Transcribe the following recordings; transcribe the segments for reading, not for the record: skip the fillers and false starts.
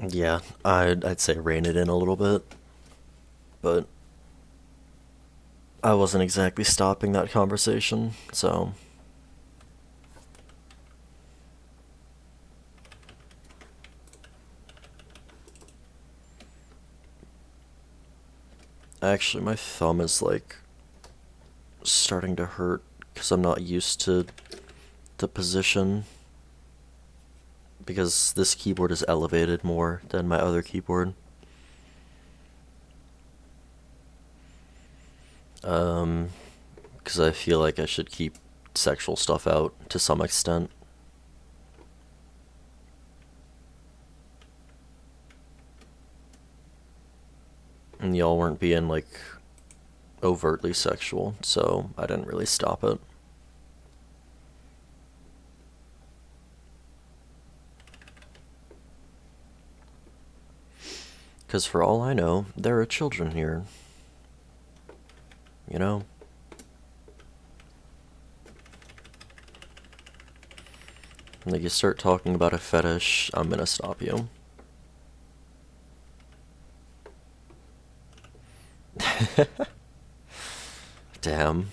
Yeah, I'd say rein it in a little bit, but I wasn't exactly stopping that conversation, so actually my thumb is like starting to hurt because I'm not used to the position because this keyboard is elevated more than my other keyboard. Um, because I feel like I should keep sexual stuff out to some extent. And y'all weren't being like overtly sexual, so I didn't really stop it. Because for all I know, there are children here. You know? Like, you start talking about a fetish, I'm gonna stop you. Damn.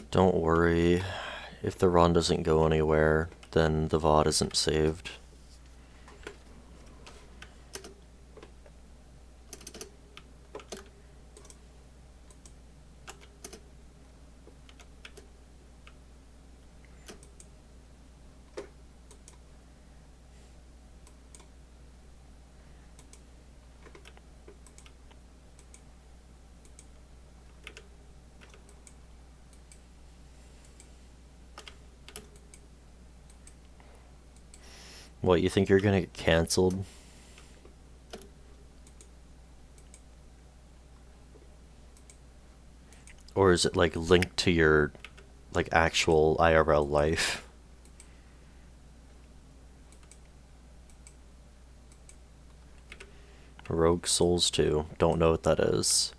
Don't worry. If the run doesn't go anywhere, then the VOD isn't saved. What, you think you're gonna get cancelled? Or is it like linked to your like actual IRL life? Rogue Souls 2. Don't know what that is.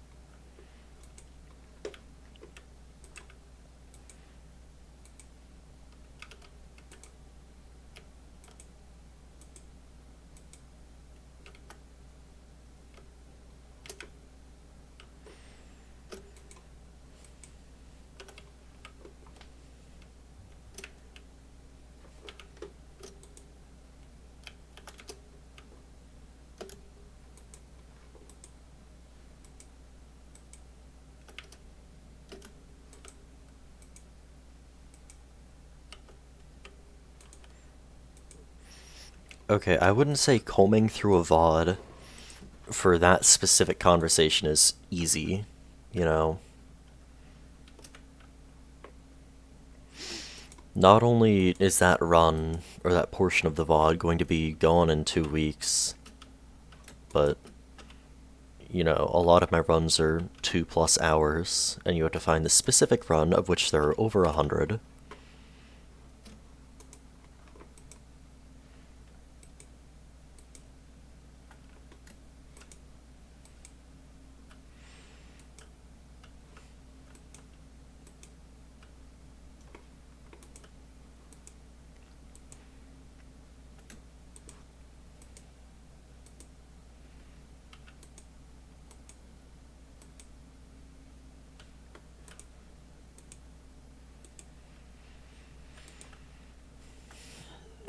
Okay, I wouldn't say combing through a VOD for that specific conversation is easy, you know? Not only is that run, or that portion of the VOD going to be gone in 2 weeks, but, you know, a lot of my runs are 2+ hours, and you have to find the specific run, of which there are over 100.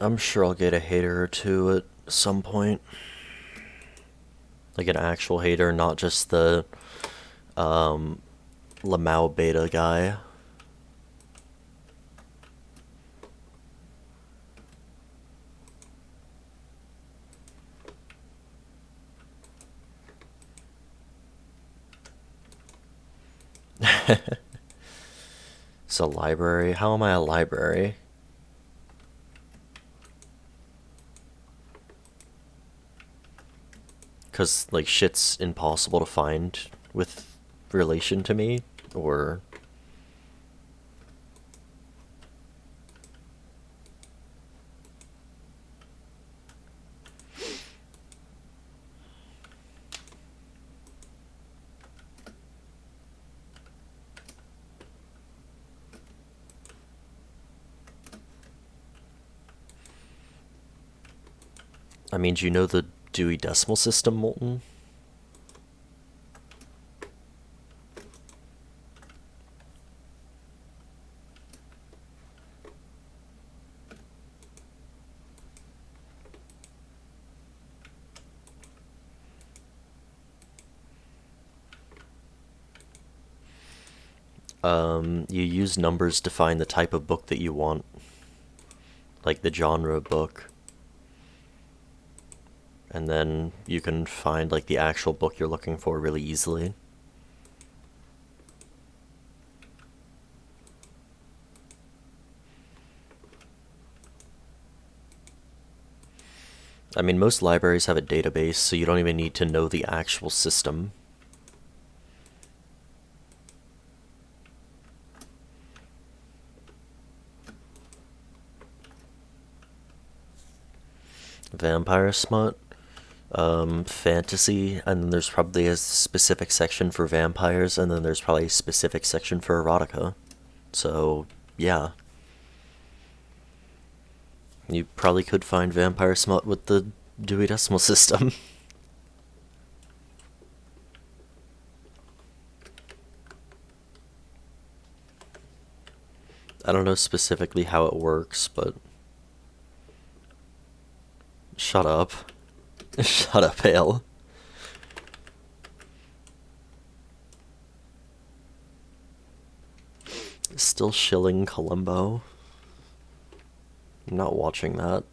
I'm sure I'll get a hater or two at some point. Like an actual hater, not just the Lamau beta guy. It's a library. How am I a library? Because, like, shit's impossible to find with relation to me? Or... I mean, do you know the Dewey Decimal System, Molten? You use numbers to find the type of book that you want, like the genre of book. And then you can find like the actual book you're looking for really easily. I mean, most libraries have a database, so you don't even need to know the actual system. Vampire smut, fantasy, and then there's probably a specific section for vampires, and then there's probably a specific section for erotica. So, yeah. You probably could find vampire smut with the Dewey Decimal System. I don't know specifically how it works, but... Shut up. Shut up, Hale. Still shilling Columbo. I'm not watching that.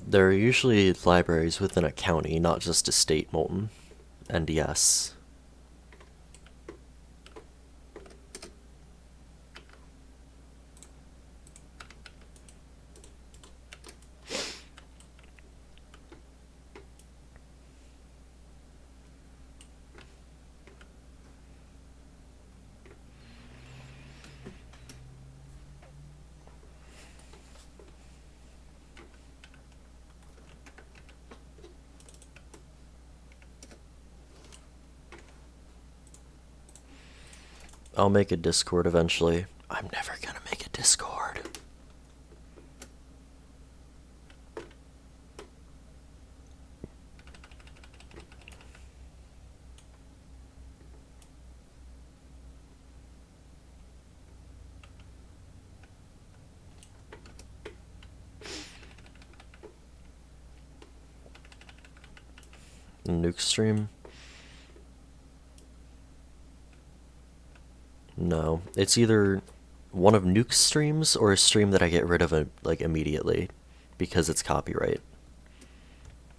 There are usually libraries within a county, not just a state, Molten. And yes. I'll make a Discord eventually. I'm never gonna make a Discord. Nuke stream? No, it's either one of Nuke's streams or a stream that I get rid of like immediately because it's copyright.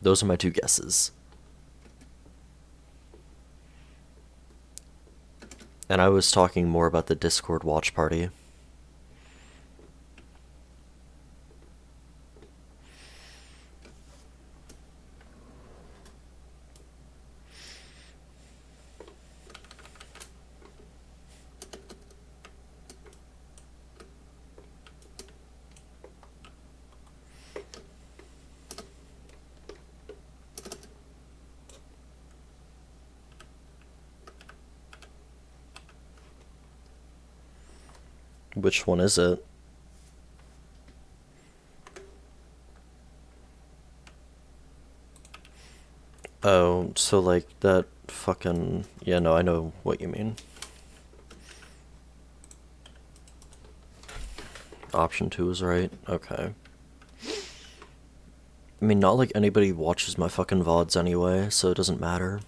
Those are my two guesses. And I was talking more about the Discord watch party. Which one is it? Oh, so like that fucking... Yeah, no, I know what you mean. Option 2 is right? Okay. I mean, not like anybody watches my fucking VODs anyway, so it doesn't matter.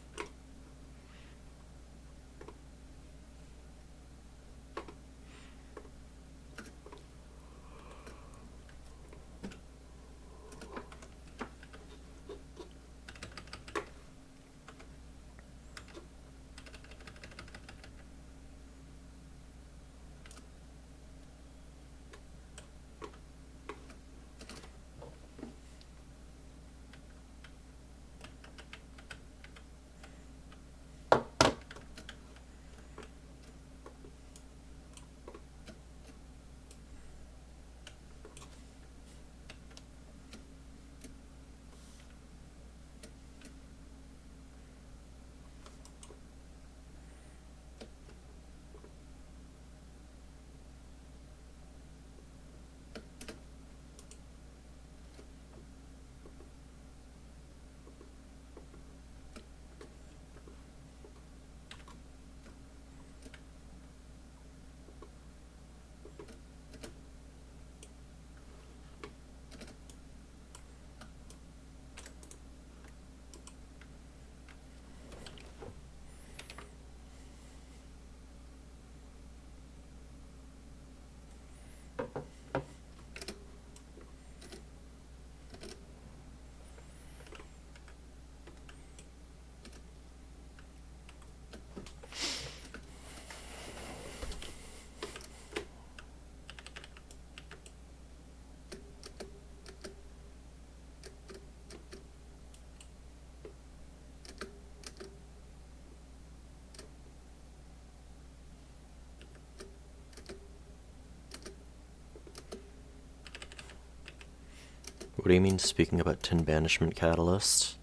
What do you mean speaking about Tin Banishment Catalyst?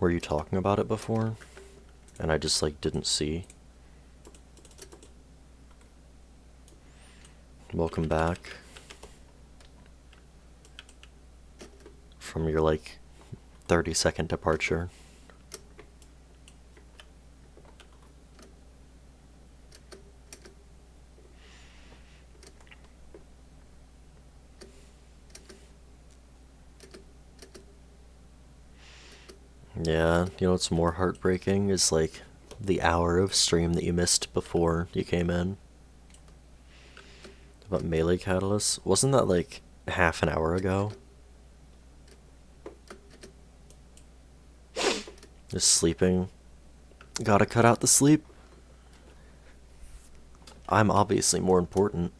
Were you talking about it before? And I just, like, didn't see? Welcome back. From your, like, 30-second departure. Yeah, you know what's more heartbreaking is, like, the hour of stream that you missed before you came in. About Melee Catalyst? Wasn't that, like, half an hour ago? Just sleeping. Gotta cut out the sleep. I'm obviously more important.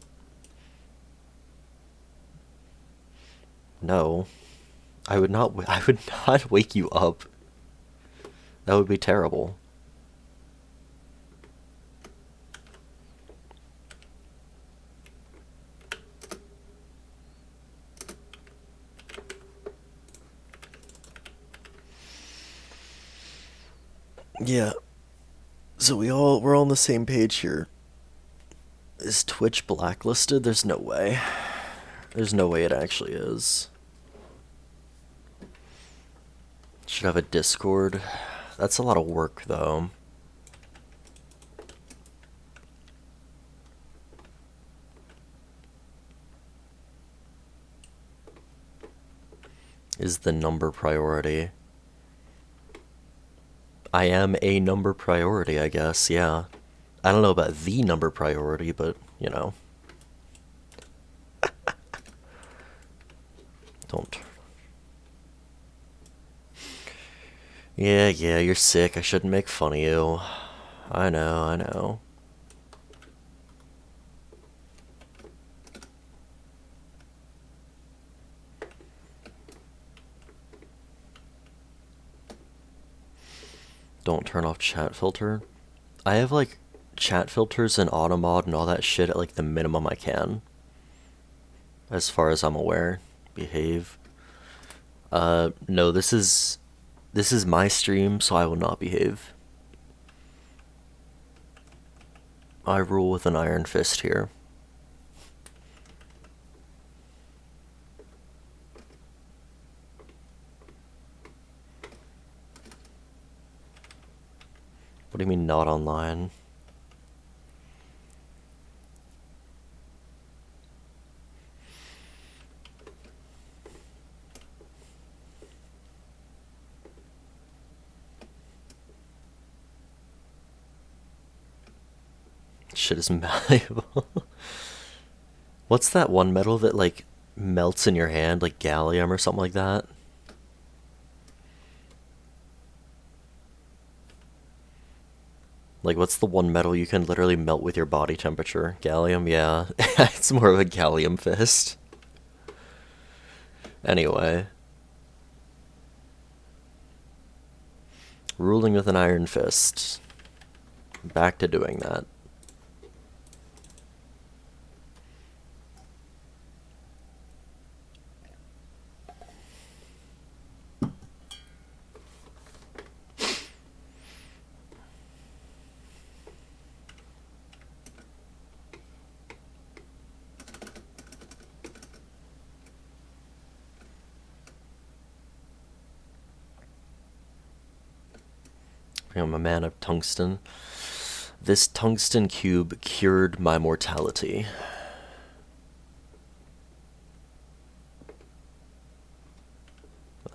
No. I would not wake you up. That would be terrible. Yeah. So we're all on the same page here. Is Twitch blacklisted? There's no way. There's no way it actually is. Should have a Discord. That's a lot of work, though. Is the number priority? I am a number priority, I guess, yeah. I don't know about the number priority, but, you know. Don't. Yeah, you're sick. I shouldn't make fun of you. I know. Don't turn off chat filter. I have, like, chat filters and automod and all that shit at, like, the minimum I can. As far as I'm aware. Behave. No, this is my stream, so I will not behave. I rule with an iron fist here. What do you mean not online? Shit is malleable. What's that one metal that, like, melts in your hand, like gallium or something like that? Like, what's the one metal you can literally melt with your body temperature? Gallium? Yeah. It's more of a gallium fist. Anyway. Ruling with an iron fist. Back to doing that. I'm a man of tungsten. This tungsten cube cured my mortality.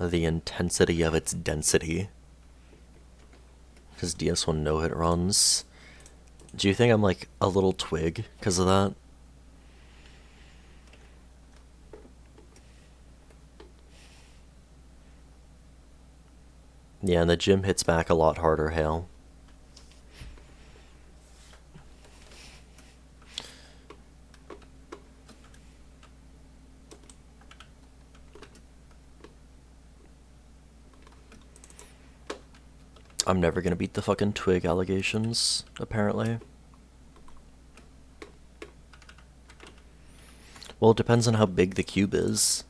The intensity of its density. Because DS1 no-hit runs. Do you think I'm like a little twig because of that? Yeah, and the gym hits back a lot harder, Hale. I'm never gonna beat the fucking twig allegations, apparently. Well, it depends on how big the cube is.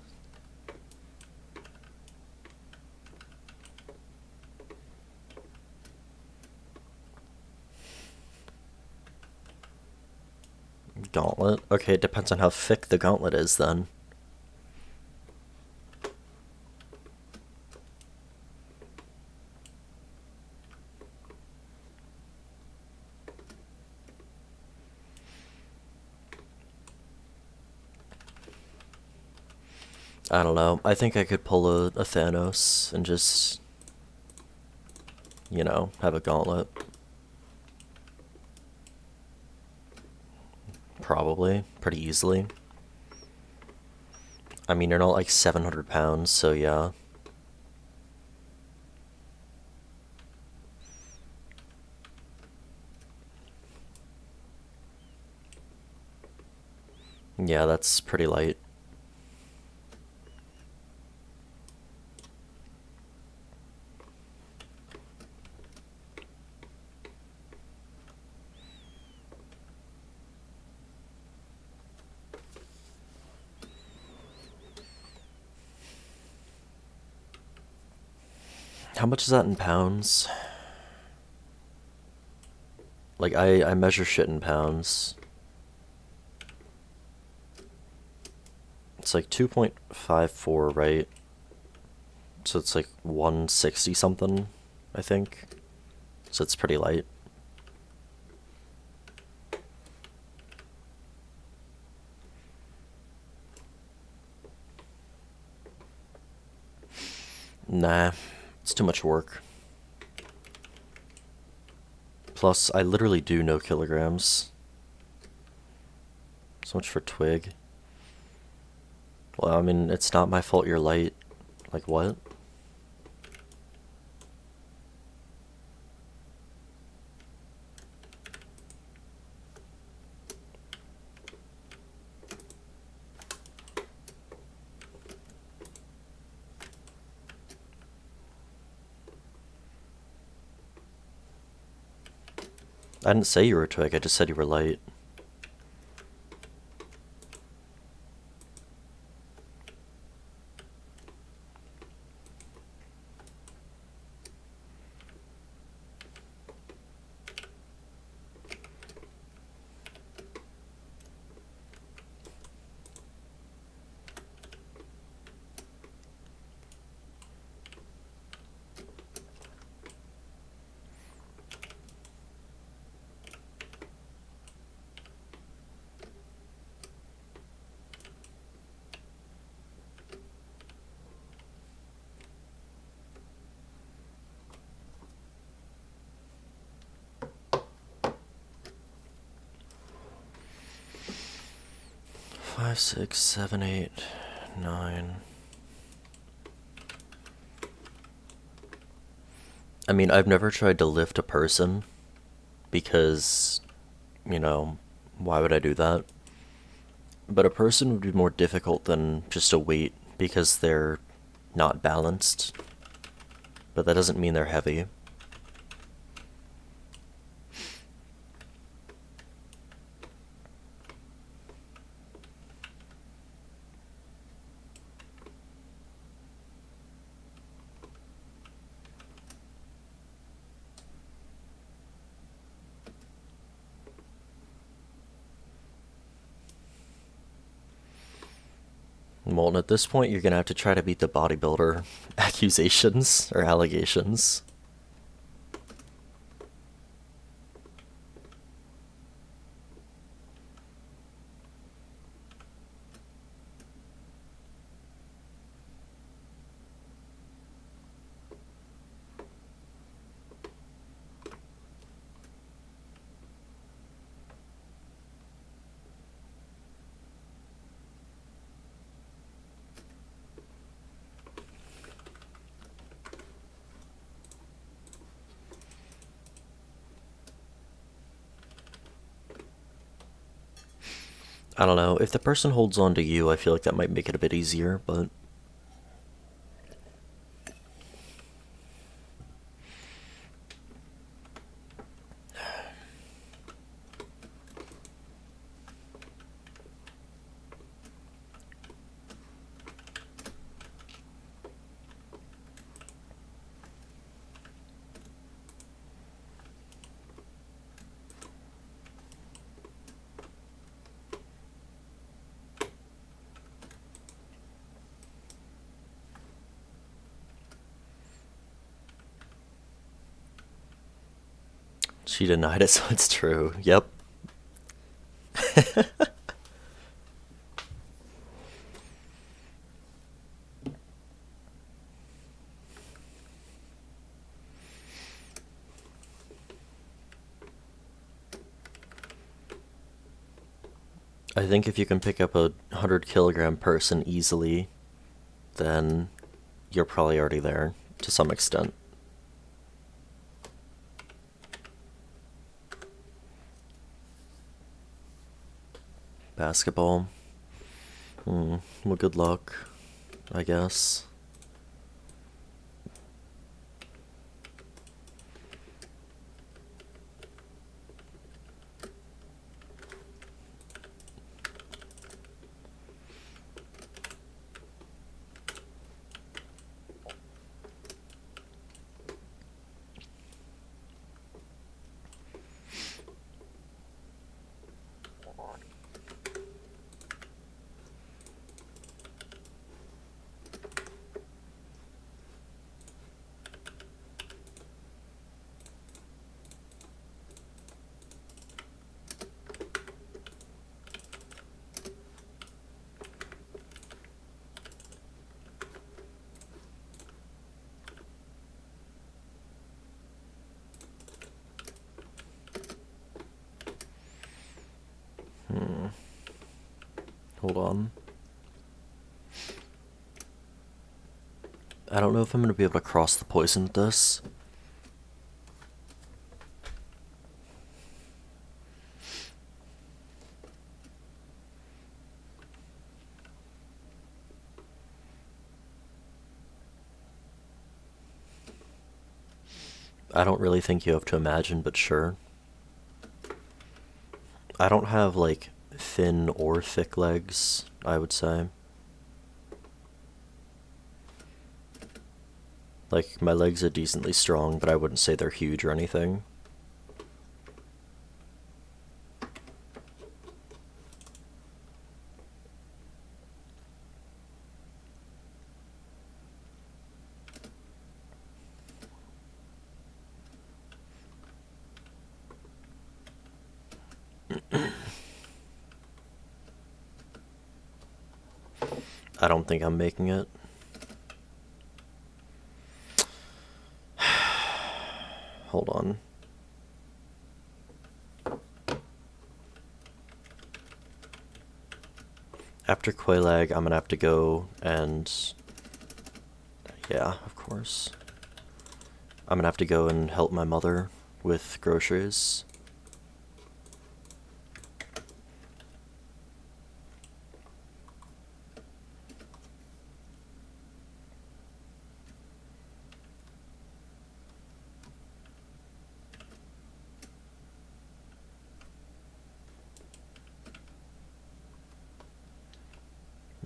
Gauntlet? Okay, it depends on how thick the gauntlet is then. I don't know. I think I could pull a Thanos and just, you know, have a gauntlet. Probably. Pretty easily. I mean, you're not like 700 pounds, so yeah. Yeah, that's pretty light. How much is that in pounds? Like, I measure shit in pounds. It's like 2.54, right? So it's like 160 something, I think. So it's pretty light. Nah, it's too much work. Plus, I literally do no kilograms. So much for twig. Well, I mean, it's not my fault you're light. Like, what? I didn't say you were a twig, I just said you were light. Five, 6, 7, 8, 9. I mean, I've never tried to lift a person because, you know, why would I do that? But a person would be more difficult than just a weight because they're not balanced. But that doesn't mean they're heavy. Well, and at this point, you're gonna have to try to beat the bodybuilder accusations or allegations. I don't know, if the person holds on to you, I feel like that might make it a bit easier, but... She denied it, so it's true. Yep. I think if you can pick up a 100-kilogram person easily, then you're probably already there to some extent. Basketball. Well, good luck, I guess. Hold on. I don't know if I'm going to be able to cross the poison with this. I don't really think you have to imagine, but sure. I don't have, like, thin or thick legs, I would say. Like, my legs are decently strong, but I wouldn't say they're huge or anything. I don't think I'm making it. Hold on. After Quelaag, I'm gonna have to go and... yeah, of course. I'm gonna have to go and help my mother with groceries.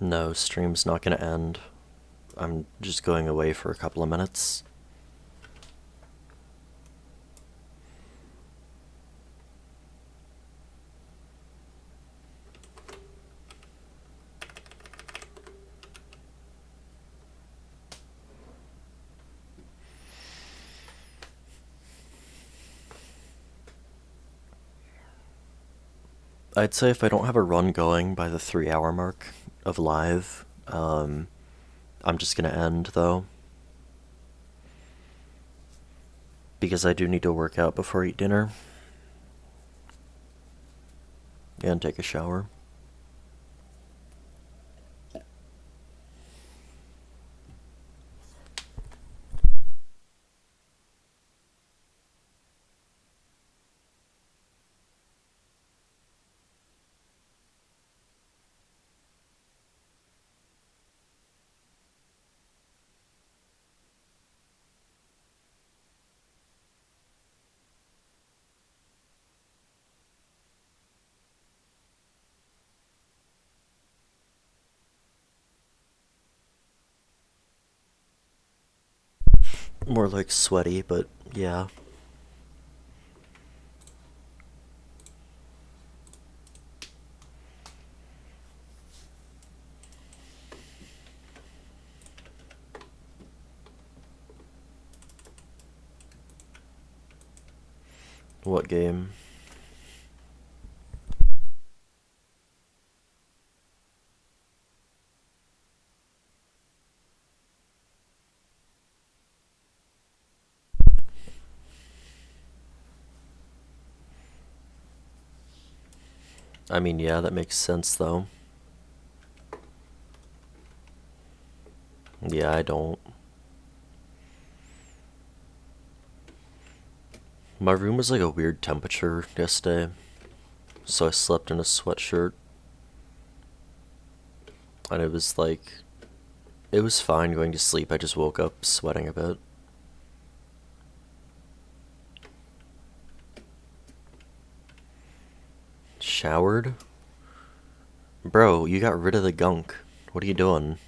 No, stream's not gonna end. I'm just going away for a couple of minutes. I'd say if I don't have a run going by the 3-hour mark of live, I'm just gonna end, though. Because I do need to work out before I eat dinner. And take a shower. More like sweaty, but yeah. What game? I mean, yeah, that makes sense, though. Yeah, I don't. My room was like a weird temperature yesterday, so I slept in a sweatshirt. And it was like, it was fine going to sleep, I just woke up sweating a bit. Showered? Bro, you got rid of the gunk. What are you doing?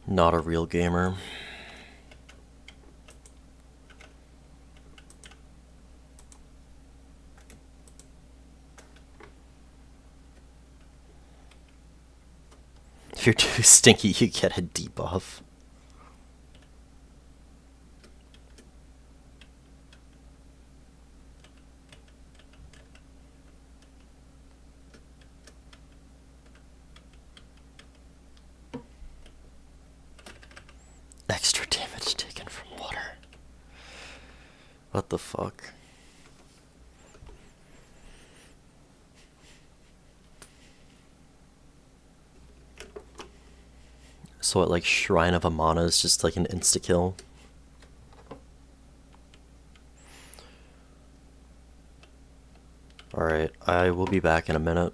Not a real gamer. If you're too stinky, you get a debuff. Extra damage taken from water. What the fuck? So what, like Shrine of Amana is just like an insta-kill? Alright, I will be back in a minute.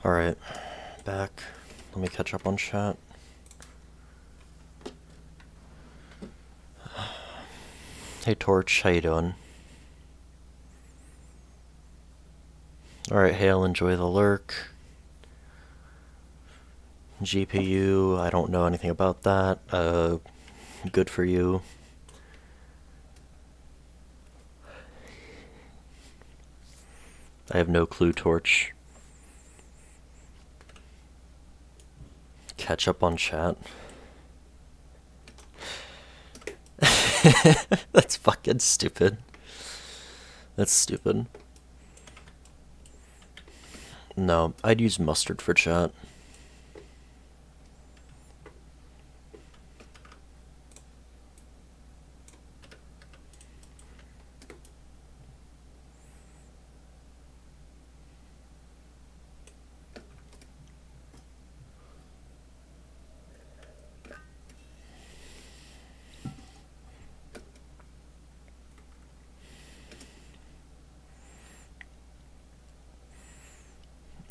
Alright, back. Let me catch up on chat. Hey Torch, how you doing? Alright, Hale, enjoy the lurk. GPU, I don't know anything about that. Good for you. I have no clue, Torch. Catch up on chat. That's fucking stupid. That's stupid. No, I'd use mustard for chat.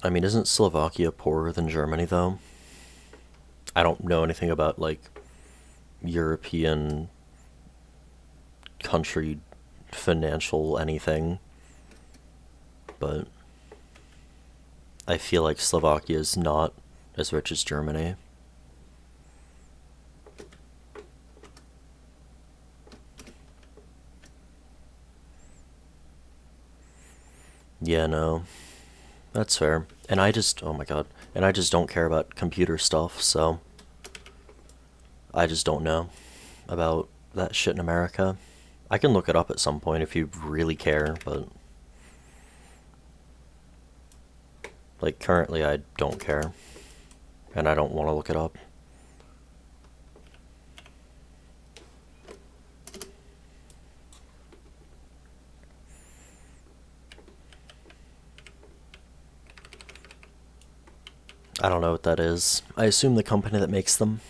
I mean, isn't Slovakia poorer than Germany, though? I don't know anything about, like, European country financial anything, but I feel like Slovakia is not as rich as Germany. Yeah, no. That's fair. And I just, oh my god. And I just don't care about computer stuff, so I just don't know about that shit in America. I can look it up at some point if you really care, but like currently I don't care. And I don't want to look it up. I don't know what that is. I assume the company that makes them.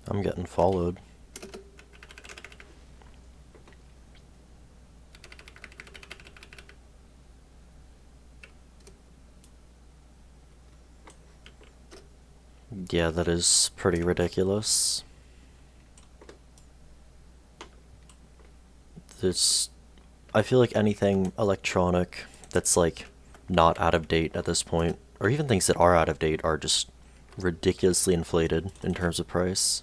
I'm getting followed. Yeah, that is pretty ridiculous. I feel like anything electronic that's like not out of date at this point, or even things that are out of date, are just ridiculously inflated in terms of price.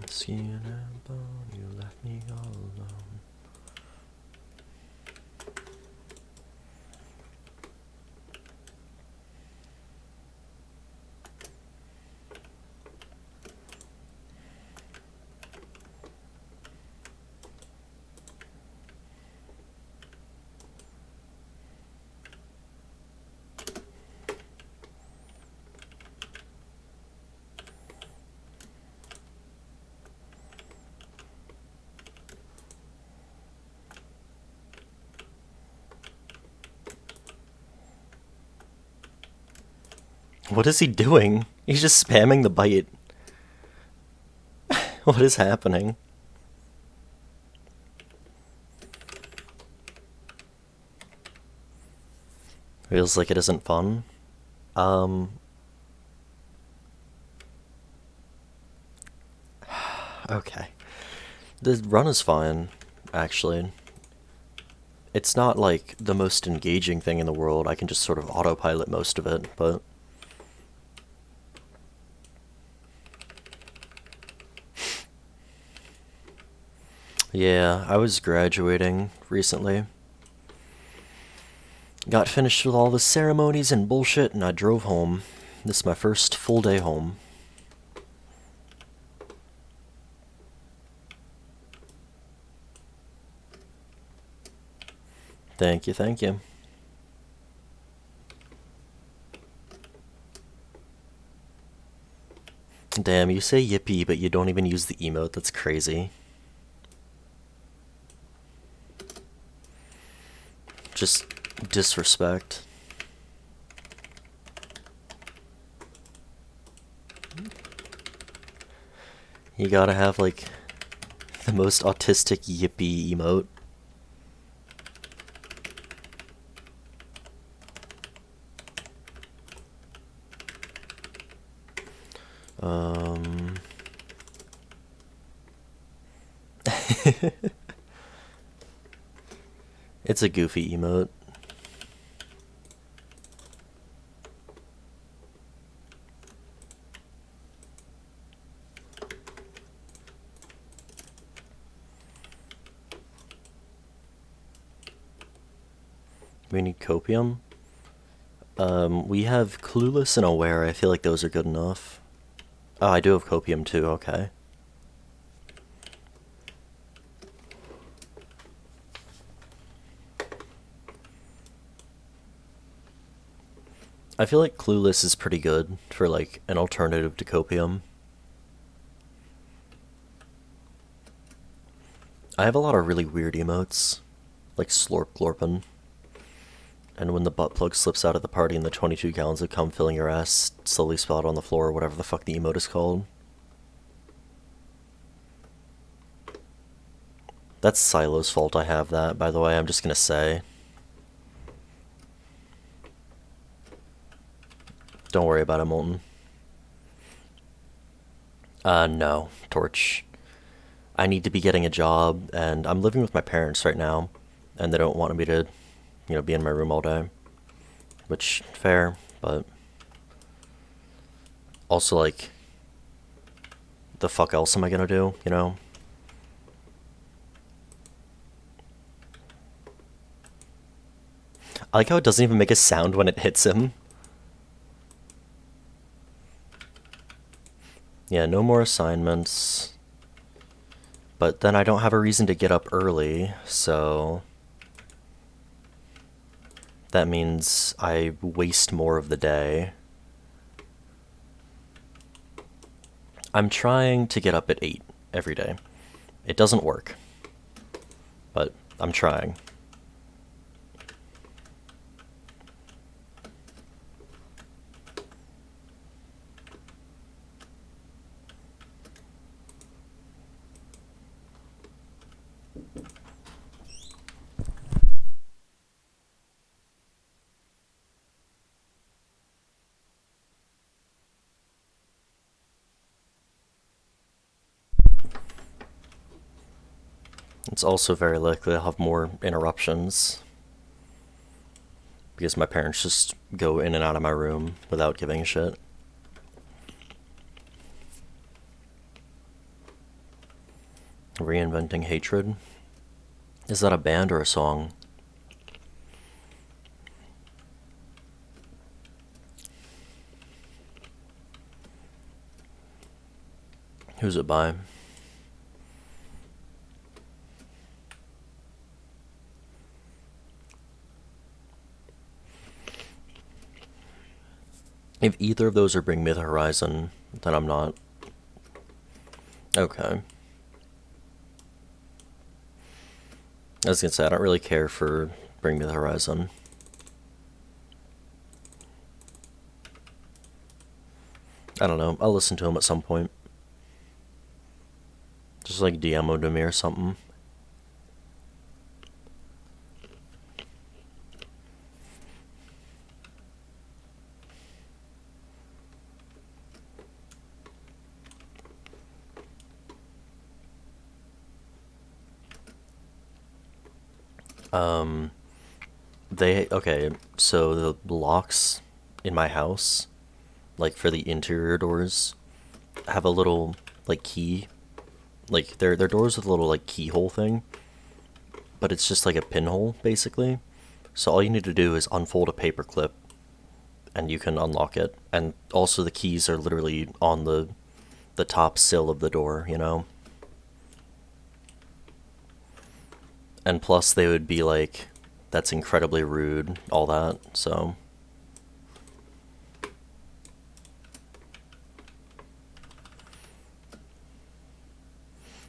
Skin and bone, you left me all alone. What is he doing? He's just spamming the bite. What is happening? Feels like it isn't fun. Okay. The run is fine, actually. It's not like the most engaging thing in the world. I can just sort of autopilot most of it, but yeah, I was graduating recently. Got finished with all the ceremonies and bullshit, and I drove home. This is my first full day home. Thank you, thank you. Damn, you say yippee, but you don't even use the emote. That's crazy. Just disrespect. You gotta have, like, the most autistic yippee emote. It's a goofy emote. We need copium. We have clueless and aware. I feel like those are good enough. Oh, I do have copium too, okay. I feel like clueless is pretty good for, like, an alternative to copium. I have a lot of really weird emotes, like slorp glorpin. And when the butt plug slips out of the party and the 22 gallons of cum filling your ass slowly spot on the floor, or whatever the fuck the emote is called. That's Silo's fault I have that, by the way, I'm just gonna say. Don't worry about it, Molten. No, Torch. I need to be getting a job, and I'm living with my parents right now, and they don't want me to, you know, be in my room all day. Which, fair, but... also, like... the fuck else am I gonna do, you know? I like how it doesn't even make a sound when it hits him. Yeah, no more assignments. But then I don't have a reason to get up early, so... that means I waste more of the day. I'm trying to get up at 8 every day. It doesn't work. But I'm trying. It's also very likely I'll have more interruptions. Because my parents just go in and out of my room without giving a shit. Reinventing Hatred? Is that a band or a song? Who's it by? If either of those are Bring Me the Horizon, then I'm not. Okay. I was gonna say, I don't really care for Bring Me the Horizon. I don't know, I'll listen to him at some point. Just like DM to me or something. Okay, so the locks in my house, like for the interior doors, have a little, like, key. Like, they're doors with a little, like, keyhole thing. But it's just like a pinhole, basically. So all you need to do is unfold a paperclip, and you can unlock it. And also the keys are literally on the top sill of the door, you know? And plus they would be like, that's incredibly rude, all that, so...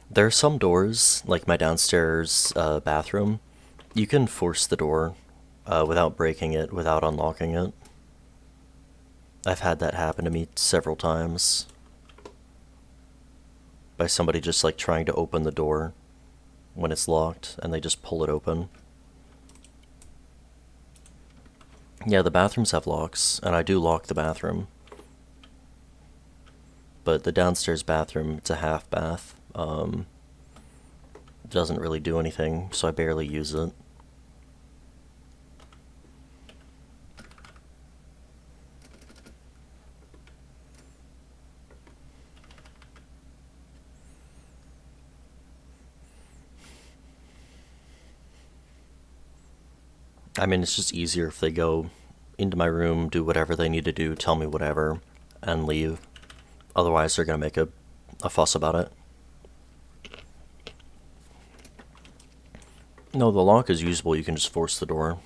There are some doors, like my downstairs bathroom, you can force the door without breaking it, without unlocking it. I've had that happen to me several times. By somebody just like trying to open the door when it's locked, and they just pull it open. Yeah, the bathrooms have locks, and I do lock the bathroom. But the downstairs bathroom, it's a half bath. Doesn't really do anything, so I barely use it. I mean, it's just easier if they go into my room, do whatever they need to do, tell me whatever, and leave. Otherwise, they're gonna make a fuss about it. No, the lock is usable, you can just force the door.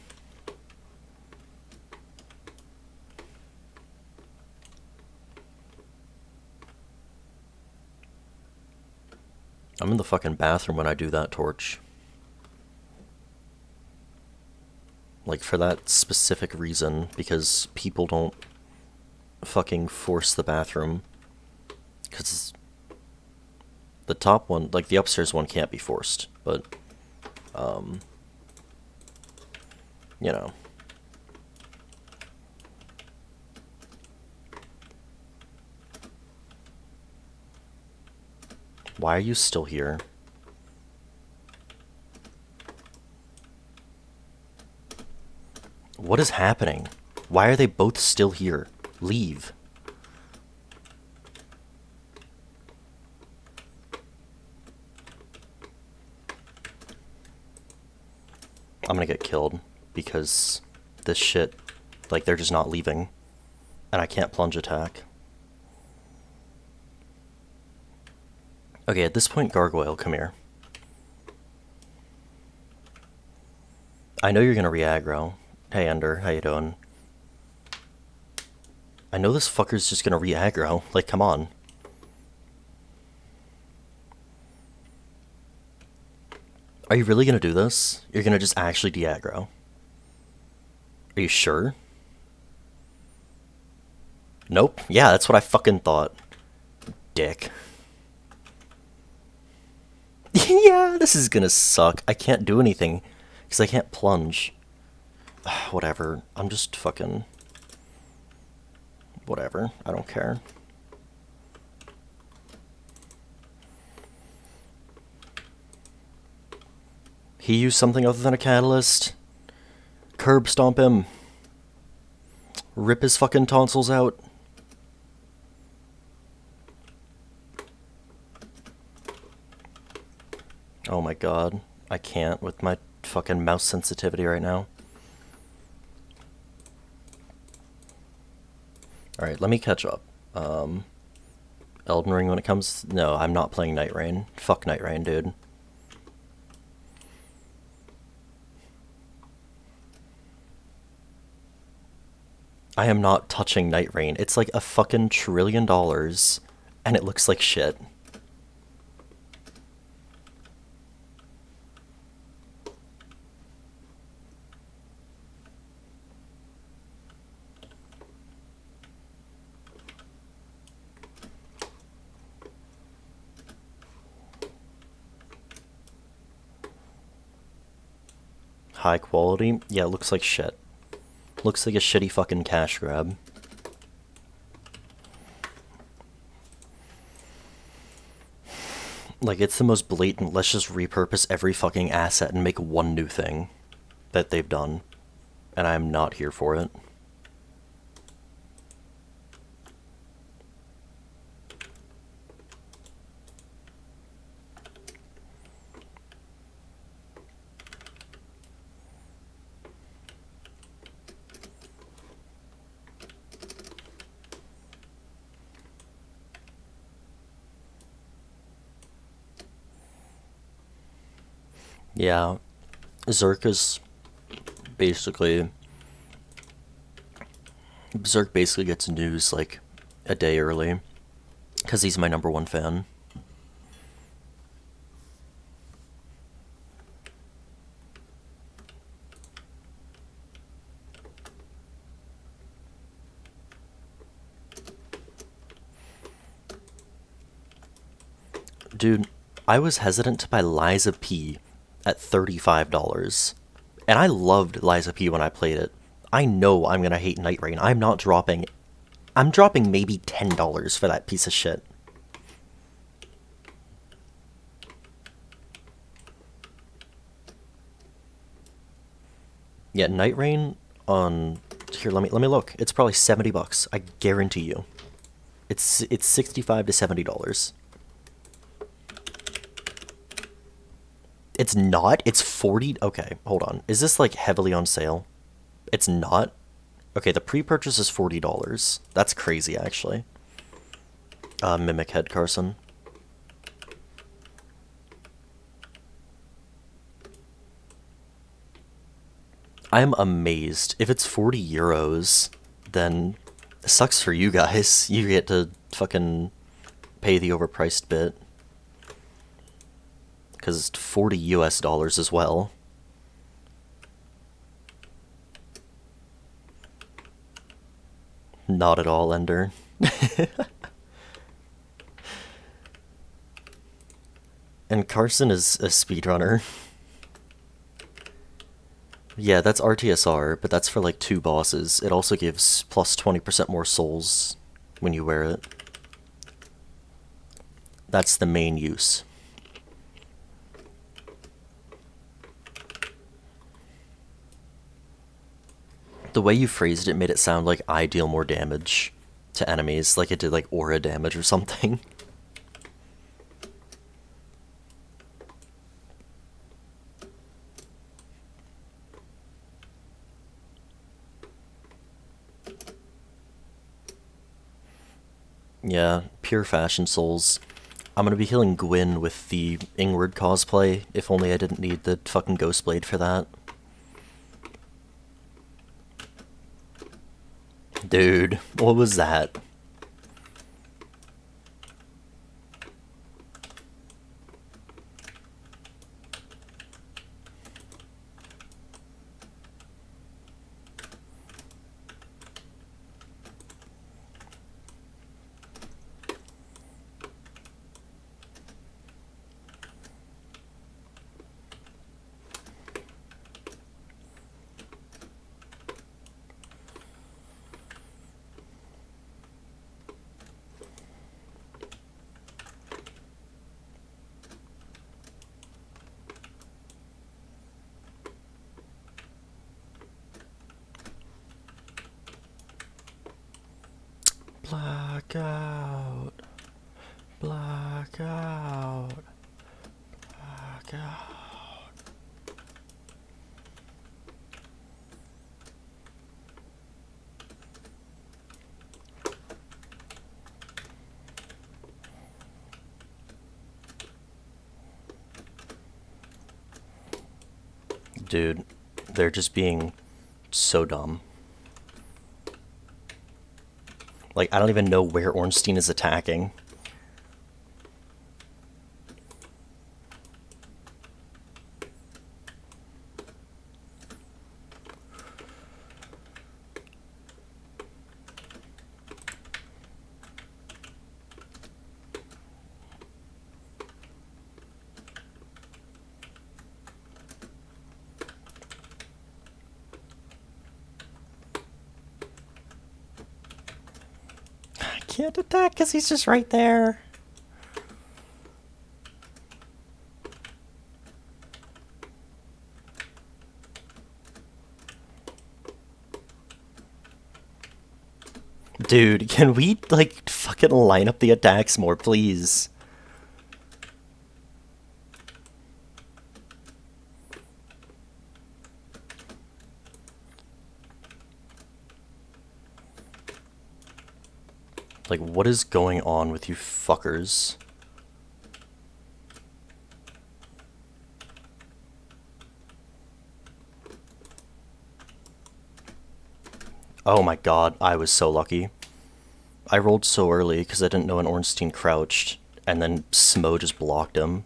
I'm in the fucking bathroom when I do that, Torch. Like, for that specific reason, because people don't fucking force the bathroom. Because the top one, like the upstairs one, can't be forced, but, you know. Why are you still here? What is happening? Why are they both still here? Leave. I'm gonna get killed because this shit, like, they're just not leaving, and I can't plunge attack. Okay, at this point, Gargoyle, come here. I know you're gonna re-aggro. Hey, Ender, how you doing? I know this fucker's just gonna re-aggro. Like, come on. Are you really gonna do this? You're gonna just actually de-aggro? Are you sure? Nope. Yeah, that's what I fucking thought. Dick. Yeah, this is gonna suck. I can't do anything, because I can't plunge. Whatever. I'm just fucking... Whatever. I don't care. He used something other than a catalyst. Curb stomp him. Rip his fucking tonsils out. Oh my god. I can't with my fucking mouse sensitivity right now. Alright, let me catch up. Elden Ring when it comes... No, I'm not playing Night Rain. Fuck Night Rain, dude. I am not touching Night Rain. It's like a fucking $1 trillion, and it looks like shit. High quality? Yeah, it looks like shit. Looks like a shitty fucking cash grab. Like, it's the most blatant, let's just repurpose every fucking asset and make one new thing that they've done. And I'm not here for it. Yeah, Zerk is basically... Zerk basically gets news, like, a day early. Because he's my #1 fan. Dude, I was hesitant to buy Liza P at $35. And I loved Liza P when I played it. I know I'm gonna hate Night Rain. I'm not dropping... I'm dropping maybe $10 for that piece of shit. Yeah, Night Rain on... Here, let me look. It's probably $70. I guarantee you. It's $65 to $70. It's not? It's 40? Okay, hold on. Is this, like, heavily on sale? It's not? Okay, the pre-purchase is $40. That's crazy, actually. Mimic Head, Carson. I'm amazed. If it's 40 euros, then it sucks for you guys. You get to fucking pay the overpriced bit. Because it's 40 US dollars as well. Not at all, Ender. And Carson is a speedrunner. Yeah, that's RTSR, but that's for like 2 bosses. It also gives plus 20% more souls when you wear it. That's the main use. The way you phrased it made it sound like I deal more damage to enemies, like it did like aura damage or something. Yeah, pure fashion souls. I'm gonna be healing Gwyn with the Ingward cosplay, if only I didn't need the fucking Ghost Blade for that. Dude, what was that? Blackout. Blackout. Blackout. Dude, they're just being so dumb. Like, I don't even know where Ornstein is attacking. Can't attack because he's just right there. Dude, can we, like, fucking line up the attacks more, please? Like, what is going on with you fuckers? Oh my god, I was so lucky. I rolled so early because I didn't know an Ornstein crouched, and then Smough just blocked him.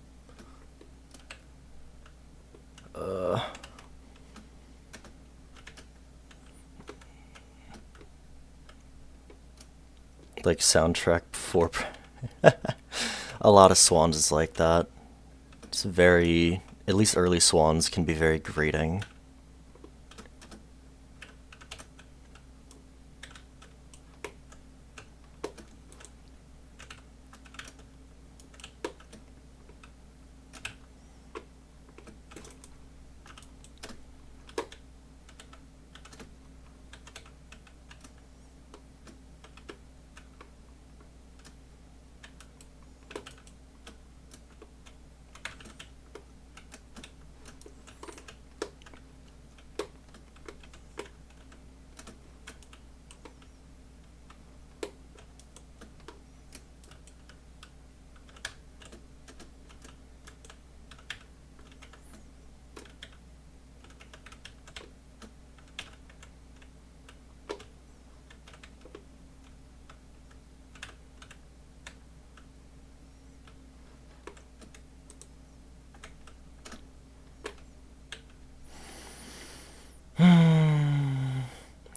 Like soundtrack before. A lot of swans is like that. It's very, at least early swans can be very grating.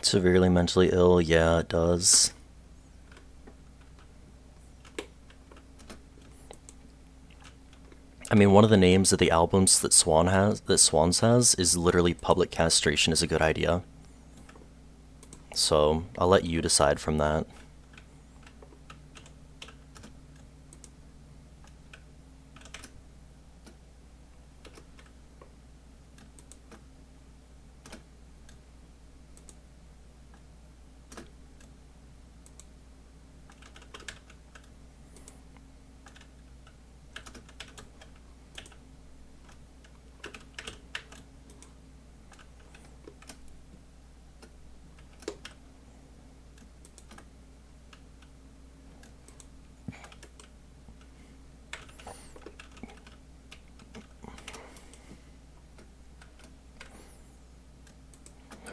Severely mentally ill, yeah, it does. I mean, one of the names of the albums that Swans has is literally Public Castration is a Good Idea. So, I'll let you decide from that.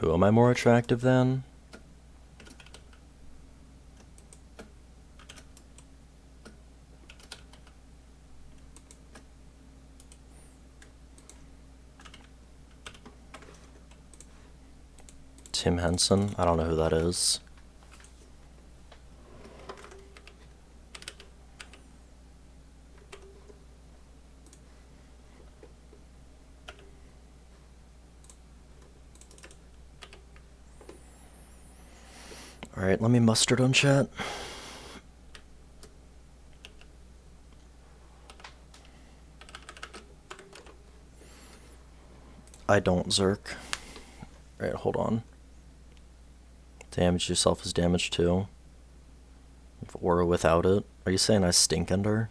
Who am I more attractive than? Tim Henson? I don't know who that is. Alright, let me mustard on chat. I don't Zerk. Alright, hold on. Damage yourself is damage too. With aura without it. Are you saying I stink under?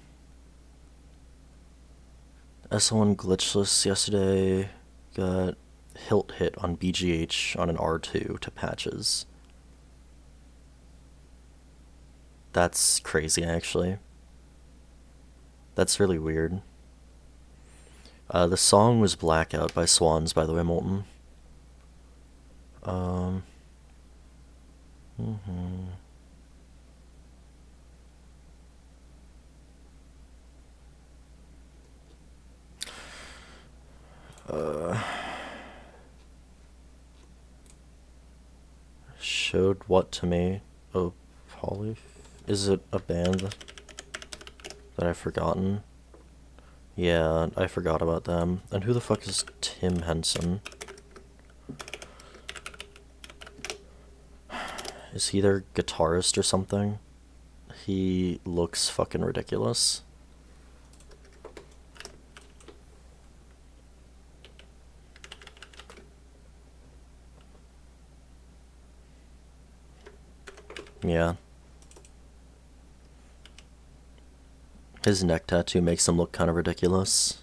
SL1 glitchless yesterday got hilt hit on BGH on an R2 to patches. That's crazy, actually. That's really weird. The song was Blackout by Swans, by the way, Molten. Showed what to me? Oh, Poly? Is it a band that I've forgotten? Yeah, I forgot about them. And who the fuck is Tim Henson? Is he their guitarist or something? He looks fucking ridiculous. Yeah. His neck tattoo makes him look kind of ridiculous.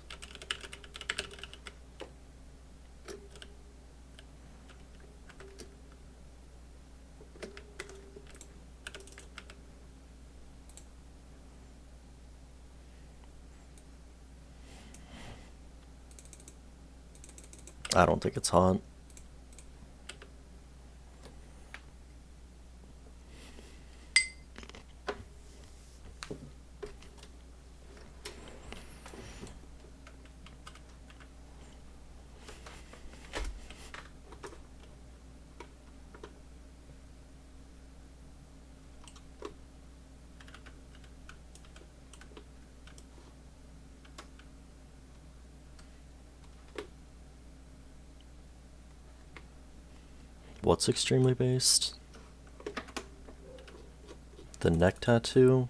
I don't think it's hot. What's extremely based? The neck tattoo?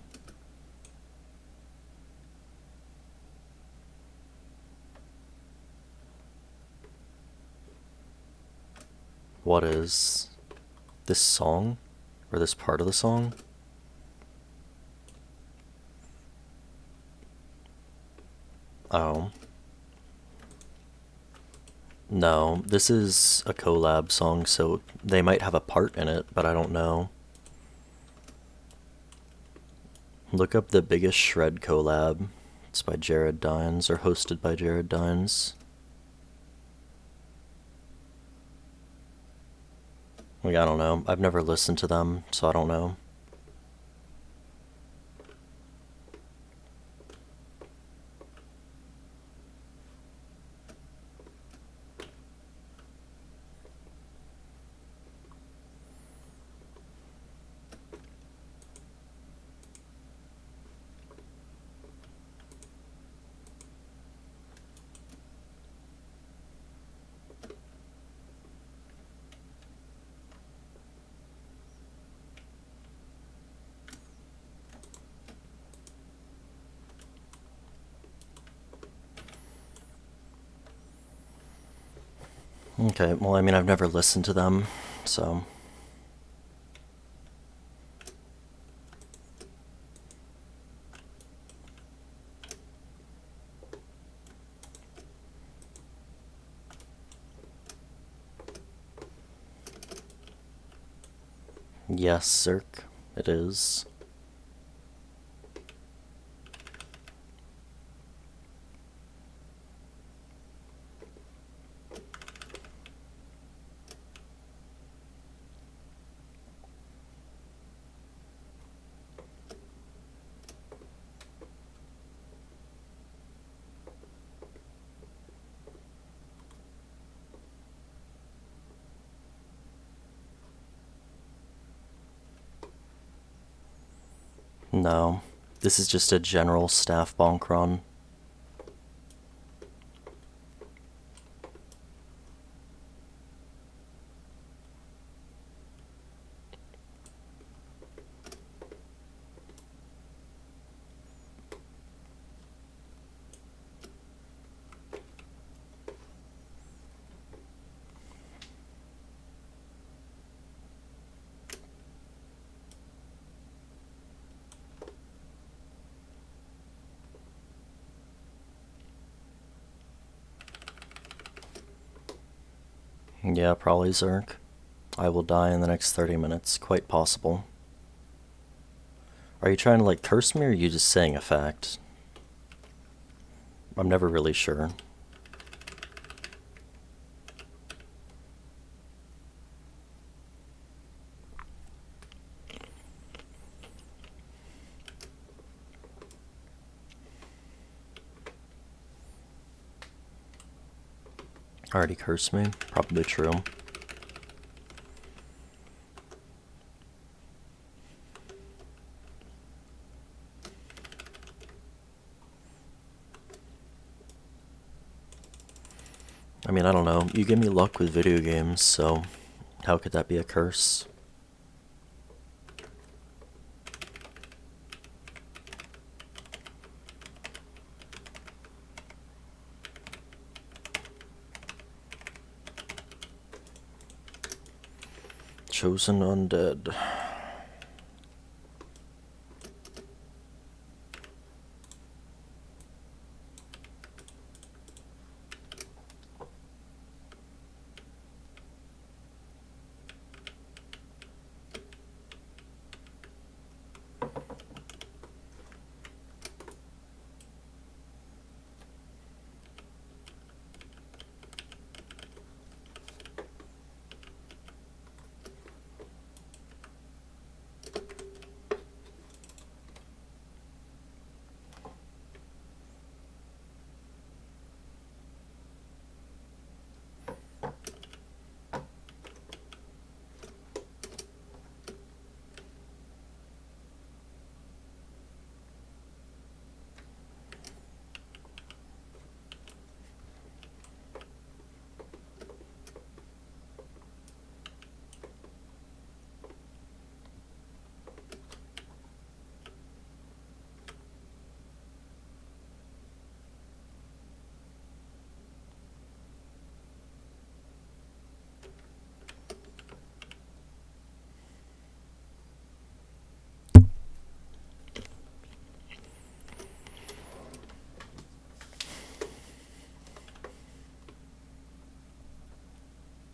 What is this song? Or this part of the song? Oh. No, this is a collab song, so they might have a part in it, but I don't know. Look up The Biggest Shred collab. It's by Jared Dines, or hosted by Jared Dines. Like, I don't know. I've never listened to them, so I don't know. Okay, well, I mean, I've never listened to them, so... Yes, Zerk, it is. No, this is just a general staff bonk run. Yeah, probably Zerk. I will die in the next 30 minutes, quite possible. Are you trying to, like, curse me, or are you just saying a fact? I'm never really sure. Already cursed me? Probably true. I mean, I don't know. You give me luck with video games, so how could that be a curse? Chosen Undead.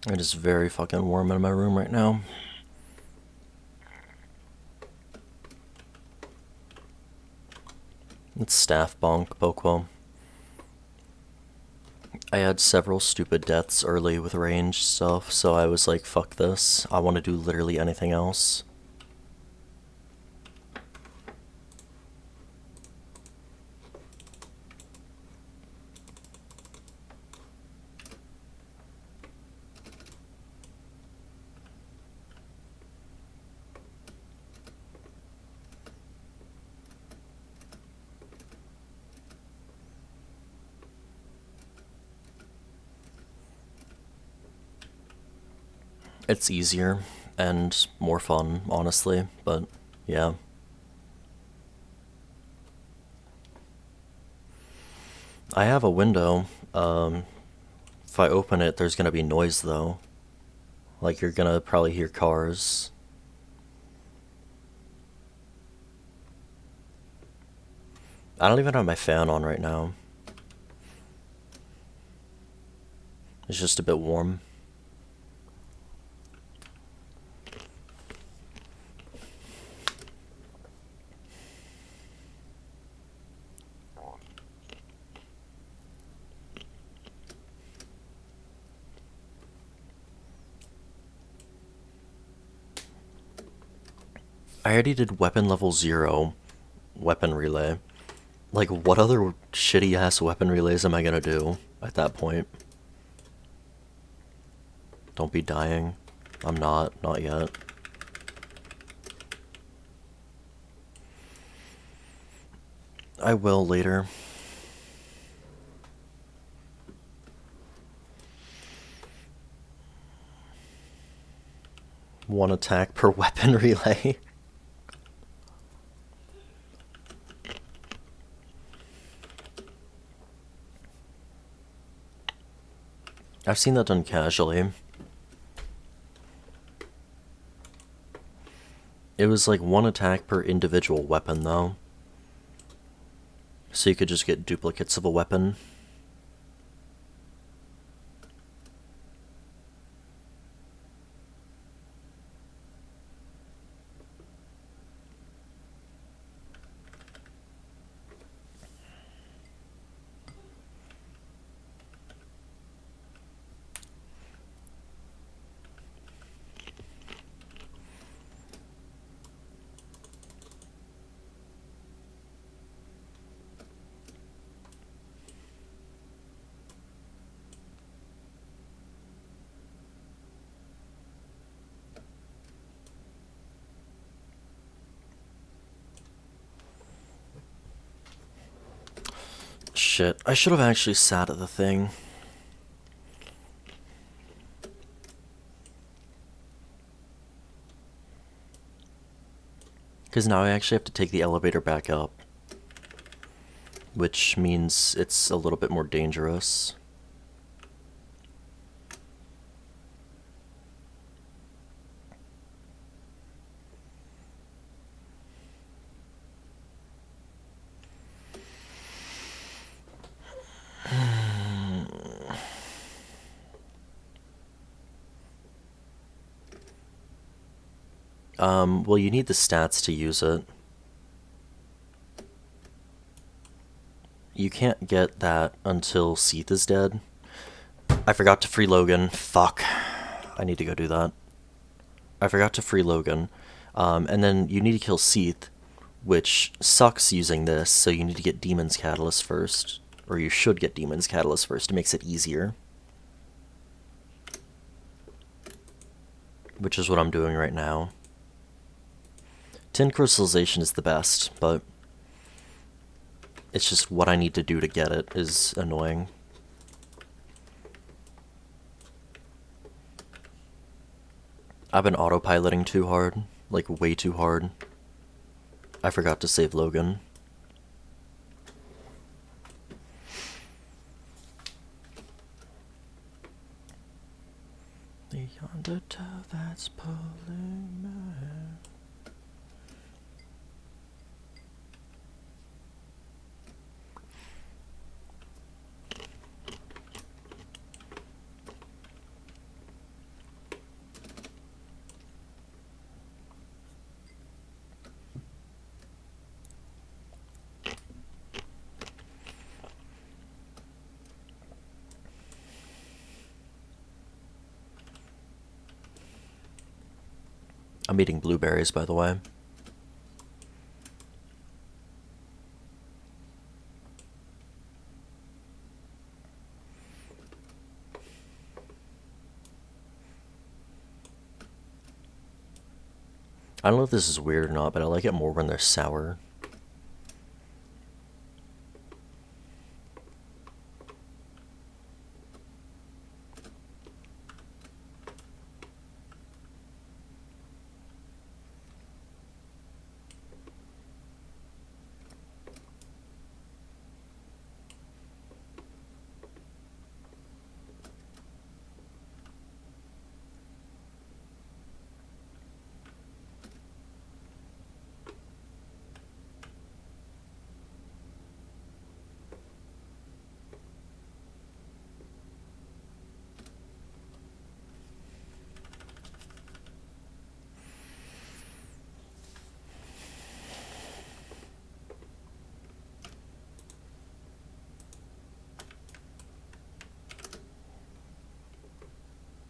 It is very fucking warm in my room right now. It's staff bonk, Boquo. I had several stupid deaths early with ranged stuff, so I was like, fuck this. I want to do literally anything else. It's easier and more fun, honestly, but yeah. I have a window. If I open it, there's gonna be noise though. Like, you're gonna probably hear cars. I don't even have my fan on right now. It's just a bit warm. I already did weapon level 0 weapon relay. Like, what other shitty ass weapon relays am I gonna do at that point? Don't be dying. I'm not yet. I will later. One attack per weapon relay. I've seen that done casually. It was like one attack per individual weapon though. So you could just get duplicates of a weapon. Shit, I should have actually sat at the thing. Because now I actually have to take the elevator back up. Which means it's a little bit more dangerous. Well, you need the stats to use it. You can't get that until Seath is dead. I forgot to free Logan. Fuck. I need to go do that. I forgot to free Logan. And then you need to kill Seath, which sucks using this, so you need to get Demon's Catalyst first. Or you should get Demon's Catalyst first. It makes it easier. Which is what I'm doing right now. Tin Crystallization is the best, but it's just what I need to do to get it is annoying. I've been autopiloting too hard, like way too hard. I forgot to save Logan. The undertow that's pulling my hair. I'm eating blueberries, by the way. I don't know if this is weird or not, but I like it more when they're sour.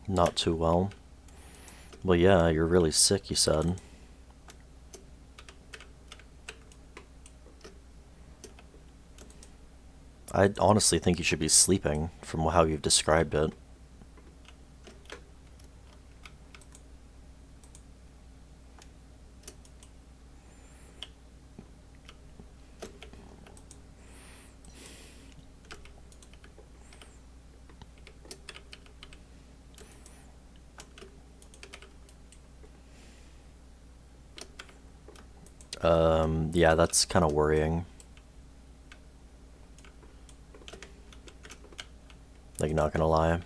Not too well. Well, yeah, you're really sick, you said. I honestly think you should be sleeping, from how you've described it. Yeah, that's kind of worrying. Like, not gonna lie.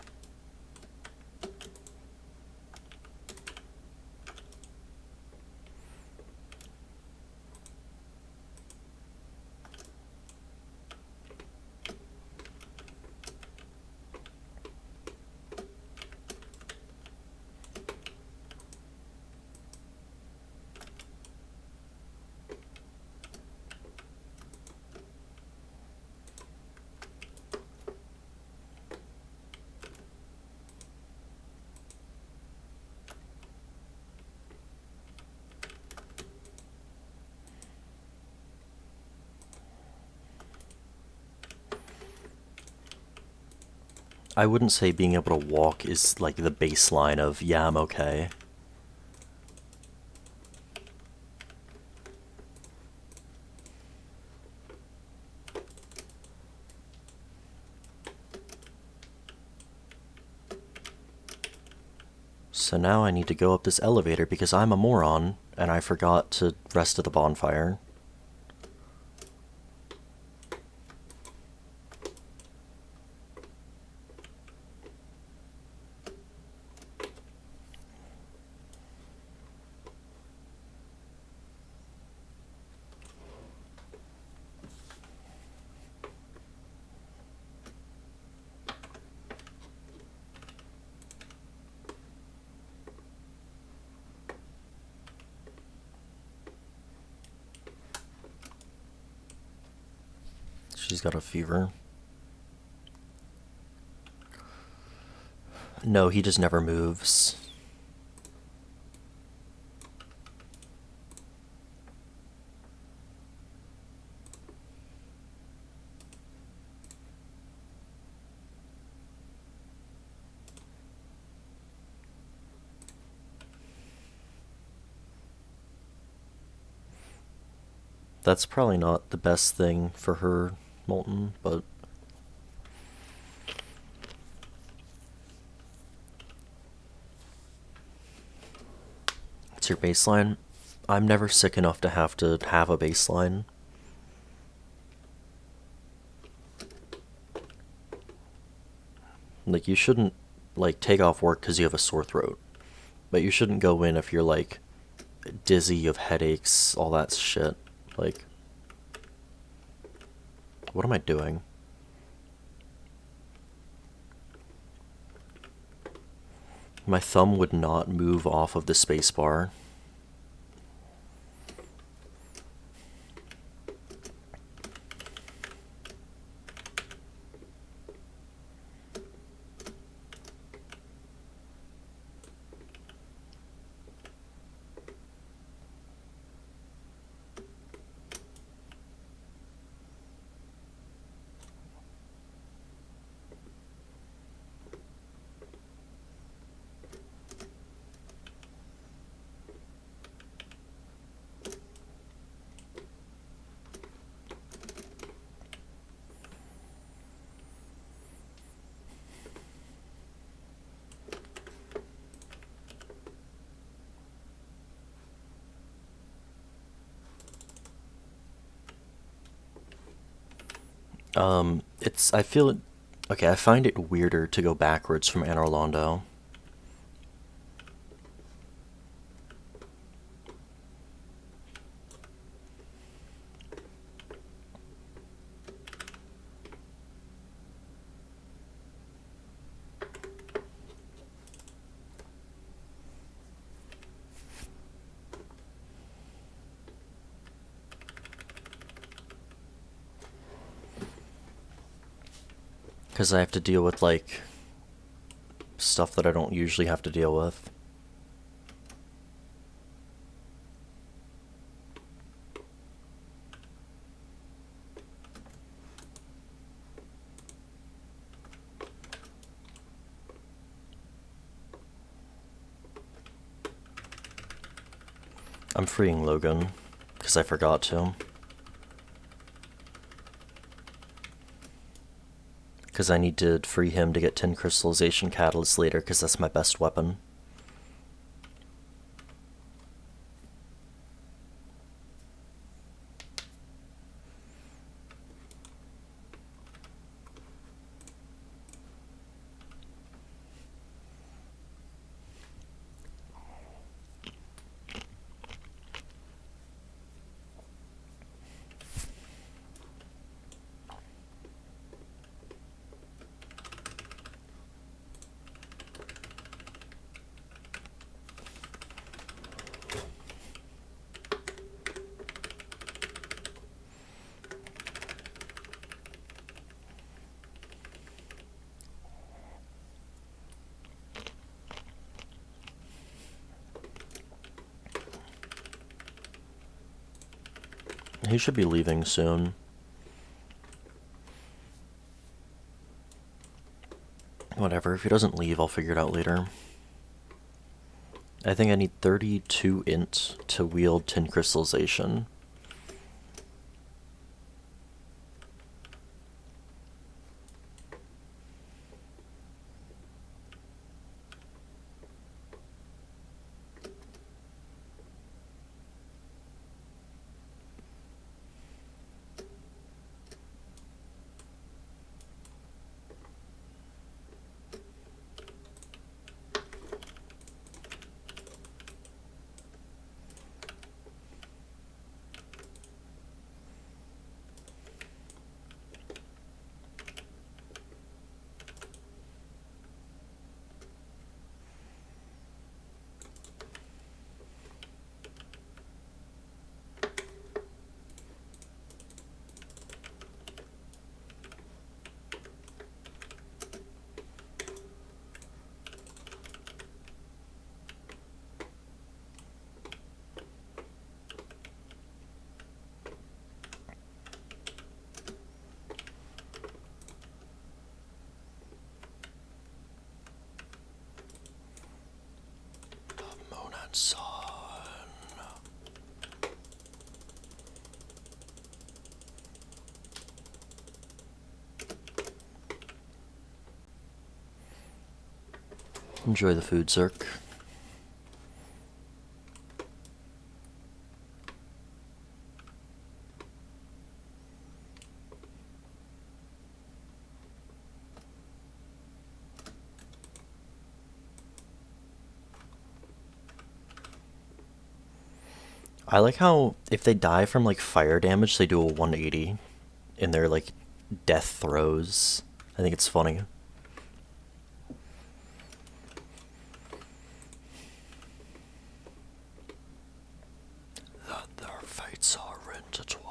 I wouldn't say being able to walk is like the baseline of, yeah, I'm okay. So now I need to go up this elevator because I'm a moron, and I forgot to rest at the bonfire. She's got a fever. No, he just never moves. That's probably not the best thing for her, Molten, but... It's your baseline? I'm never sick enough to have a baseline. Like, you shouldn't, like, take off work because you have a sore throat. But you shouldn't go in if you're, like, dizzy, you have headaches, all that shit. Like... What am I doing? My thumb would not move off of the spacebar. I feel it. Okay, I find it weirder to go backwards from Anor Londo. Because I have to deal with, like, stuff that I don't usually have to deal with. I'm freeing Logan, because I forgot to. Because I need to free him to get 10 crystallization catalysts later, because that's my best weapon. He should be leaving soon. Whatever, if he doesn't leave, I'll figure it out later. I think I need 32 int to wield 10 crystallization. Son. Enjoy the food, Zerk. I like how if they die from like fire damage, they do a 180 in their like death throws. I think it's funny. That their fates are intertwined.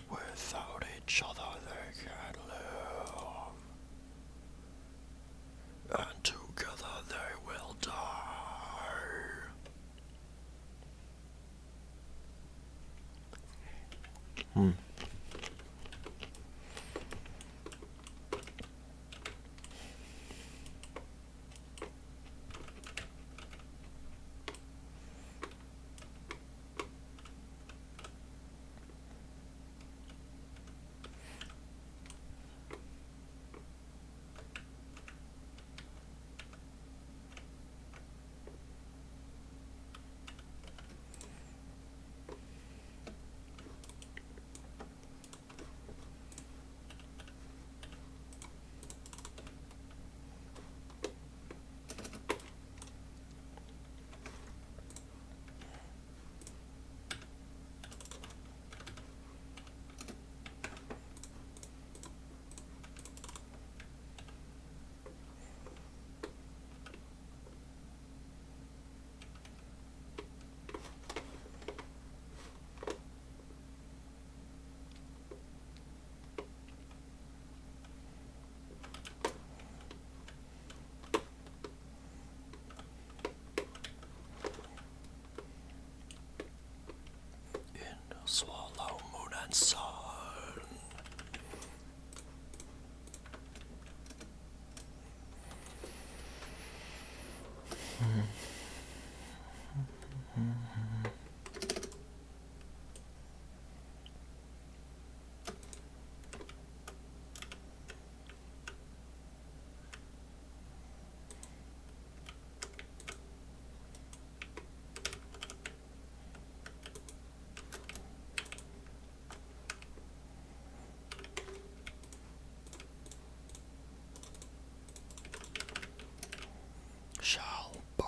Without each other they can't live. And together they will die. Swallow moon and sun. Shall burn.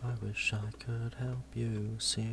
I wish I could help you see.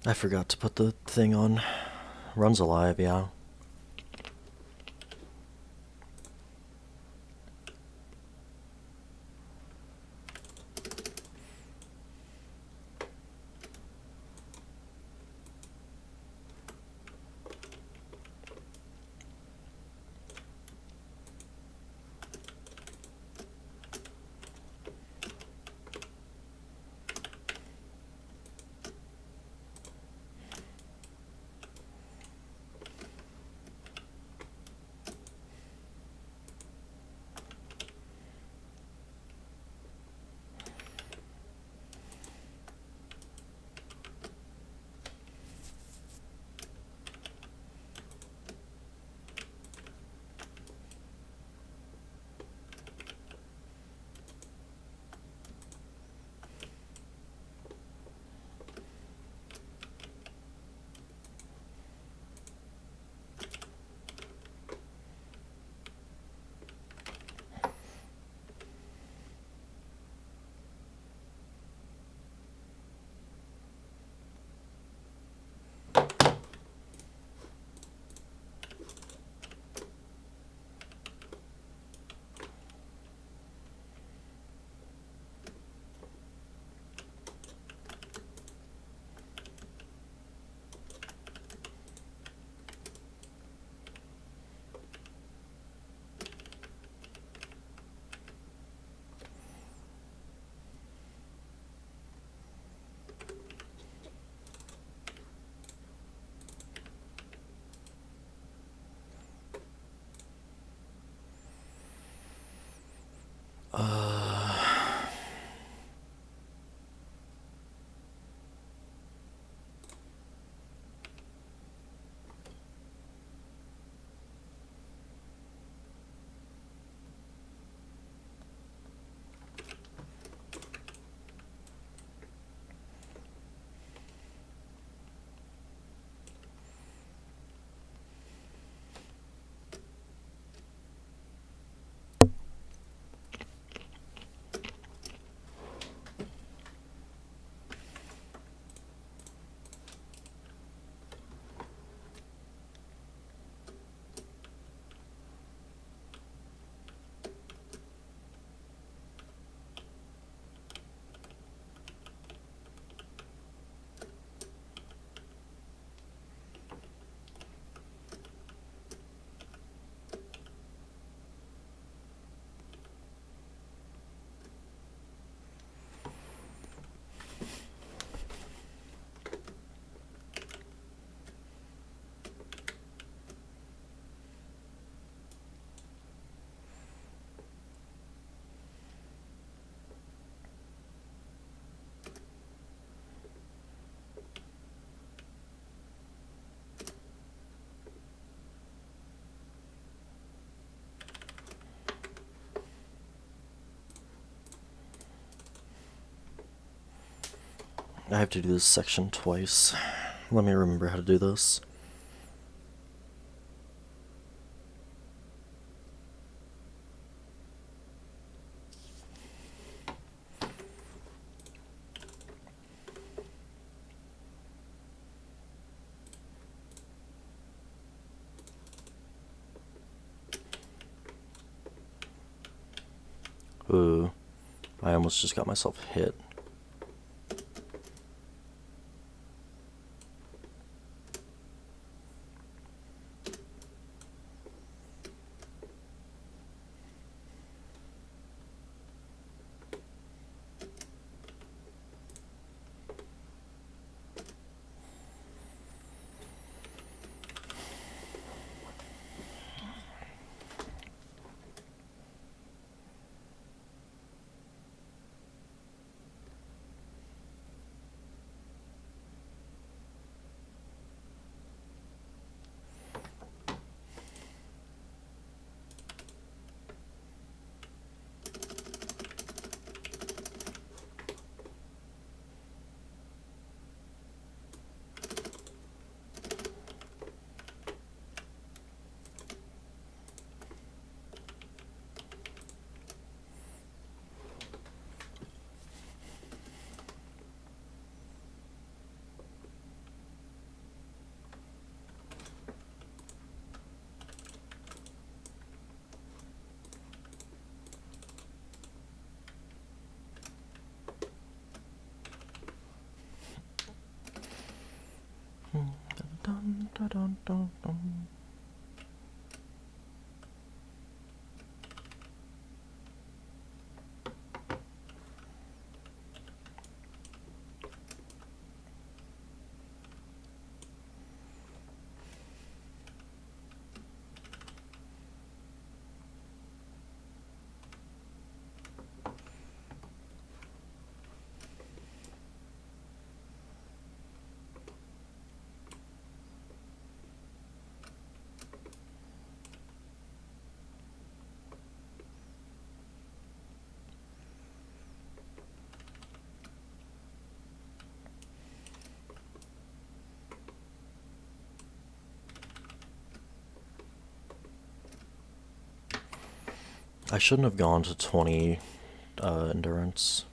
I forgot to put the thing on. Run's alive, yeah. I have to do this section twice. Let me remember how to do this. Ooh, I almost just got myself hit. Dun, dun, dun, dun, dun. I shouldn't have gone to 20 endurance.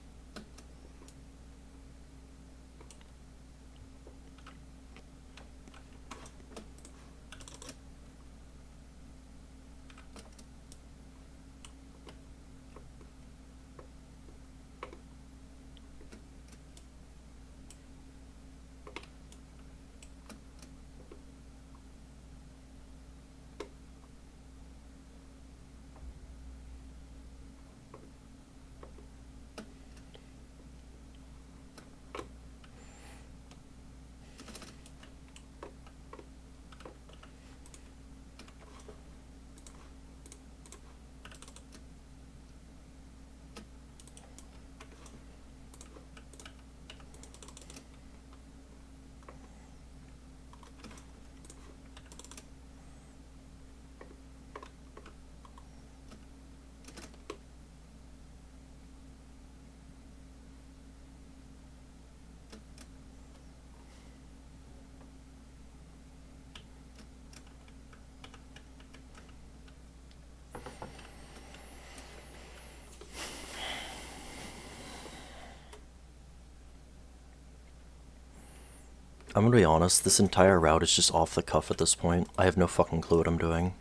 I'm gonna be honest, this entire route is just off the cuff at this point. I have no fucking clue what I'm doing.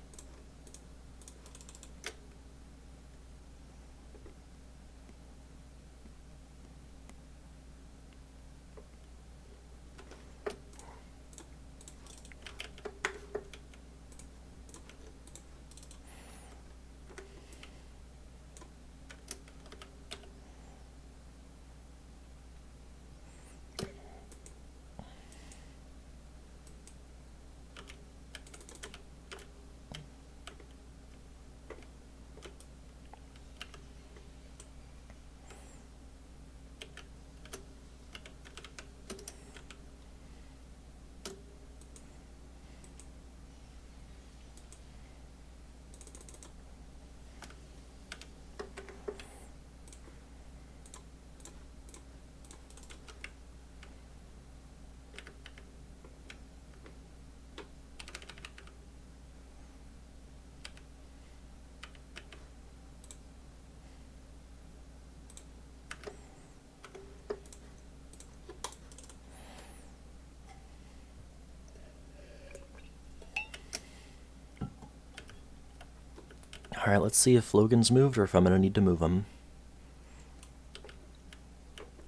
Alright, let's see if Logan's moved or if I'm gonna need to move him.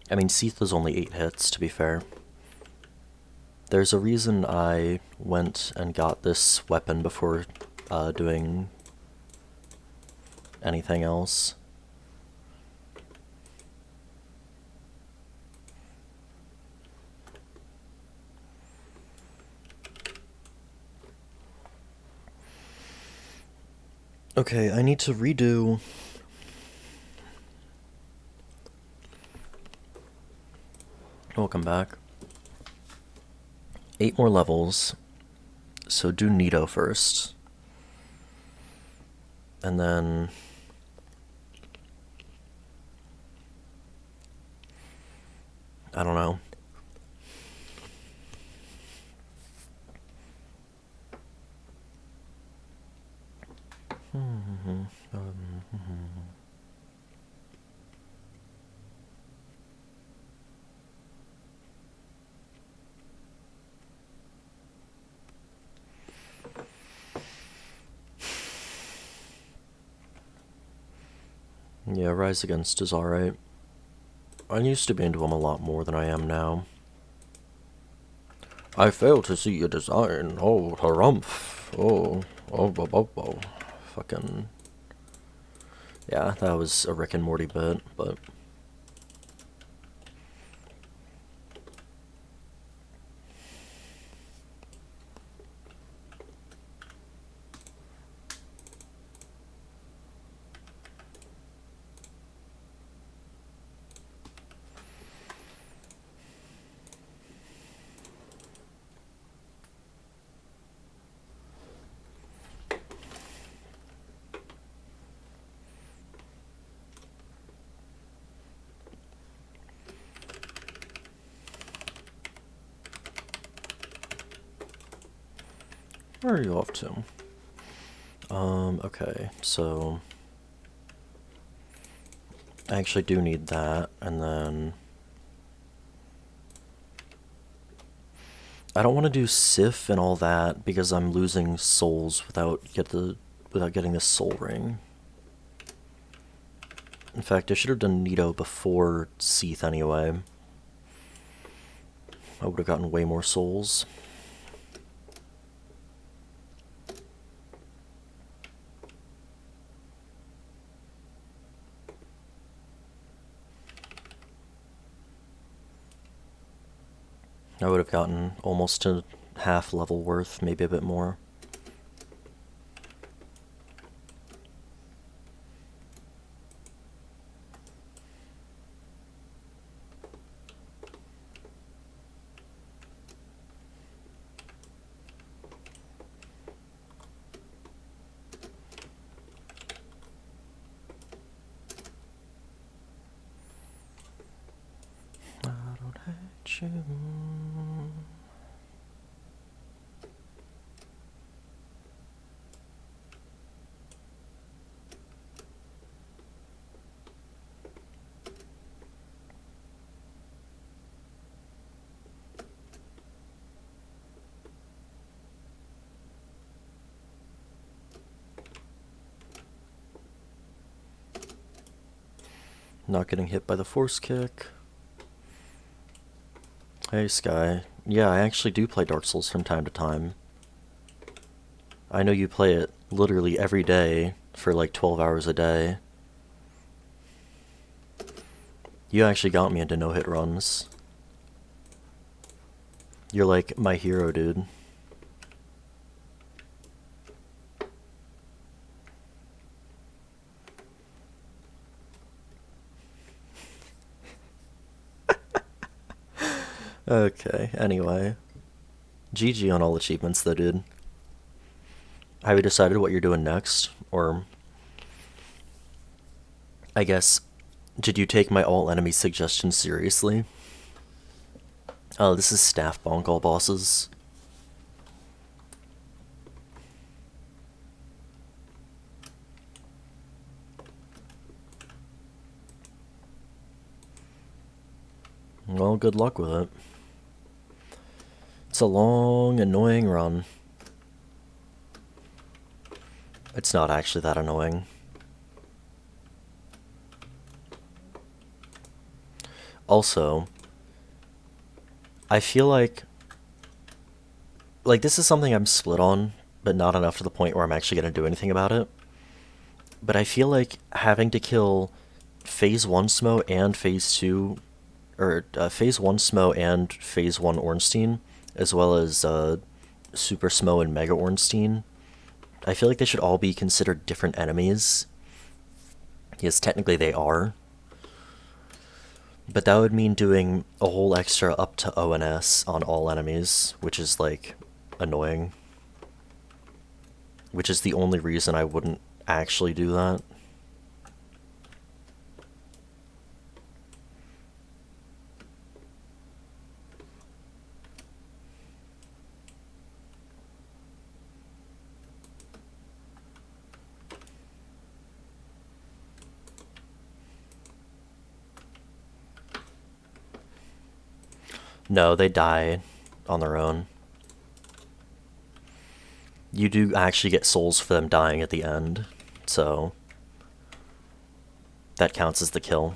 I mean, Seath was only 8 hits, to be fair. There's a reason I went and got this weapon before doing anything else. Okay, I need to redo... Welcome back. 8 more levels, so do Nito first. And then... I don't know. Yeah, Rise Against is alright. I used to be into him a lot more than I am now. I fail to see your design. Oh, harumph. Oh, oh. Fucking... Yeah, that was a Rick and Morty bit, but... Where are you off to? Okay, so... I actually do need that, and then... I don't want to do Sif and all that, because I'm losing souls without getting this soul ring. In fact, I should have done Nito before Seath anyway. I would have gotten way more souls. I would have gotten almost to half level worth, maybe a bit more. I don't hate you. Not getting hit by the force kick. Hey Sky. Yeah, I actually do play Dark Souls from time to time. I know you play it literally every day for like 12 hours a day. You actually got me into no-hit runs. You're like my hero, dude. Okay, anyway. GG on all achievements though, dude. Have you decided what you're doing next? Or... I guess... Did you take my all-enemy suggestion seriously? Oh, this is staff bonk all bosses. Well, good luck with it. It's a long, annoying run. It's not actually that annoying. Also, I feel like this is something I'm split on, but not enough to the point where I'm actually going to do anything about it. But I feel like having to kill Phase 1 Smough and Phase 2, or Phase 1 Smough and Phase 1 Ornstein, as well as Super Smough and Mega Ornstein, I feel like they should all be considered different enemies. Yes, technically they are. But that would mean doing a whole extra up to ONS on all enemies, which is, like, annoying. Which is the only reason I wouldn't actually do that. No, they die on their own. You do actually get souls for them dying at the end, so that counts as the kill.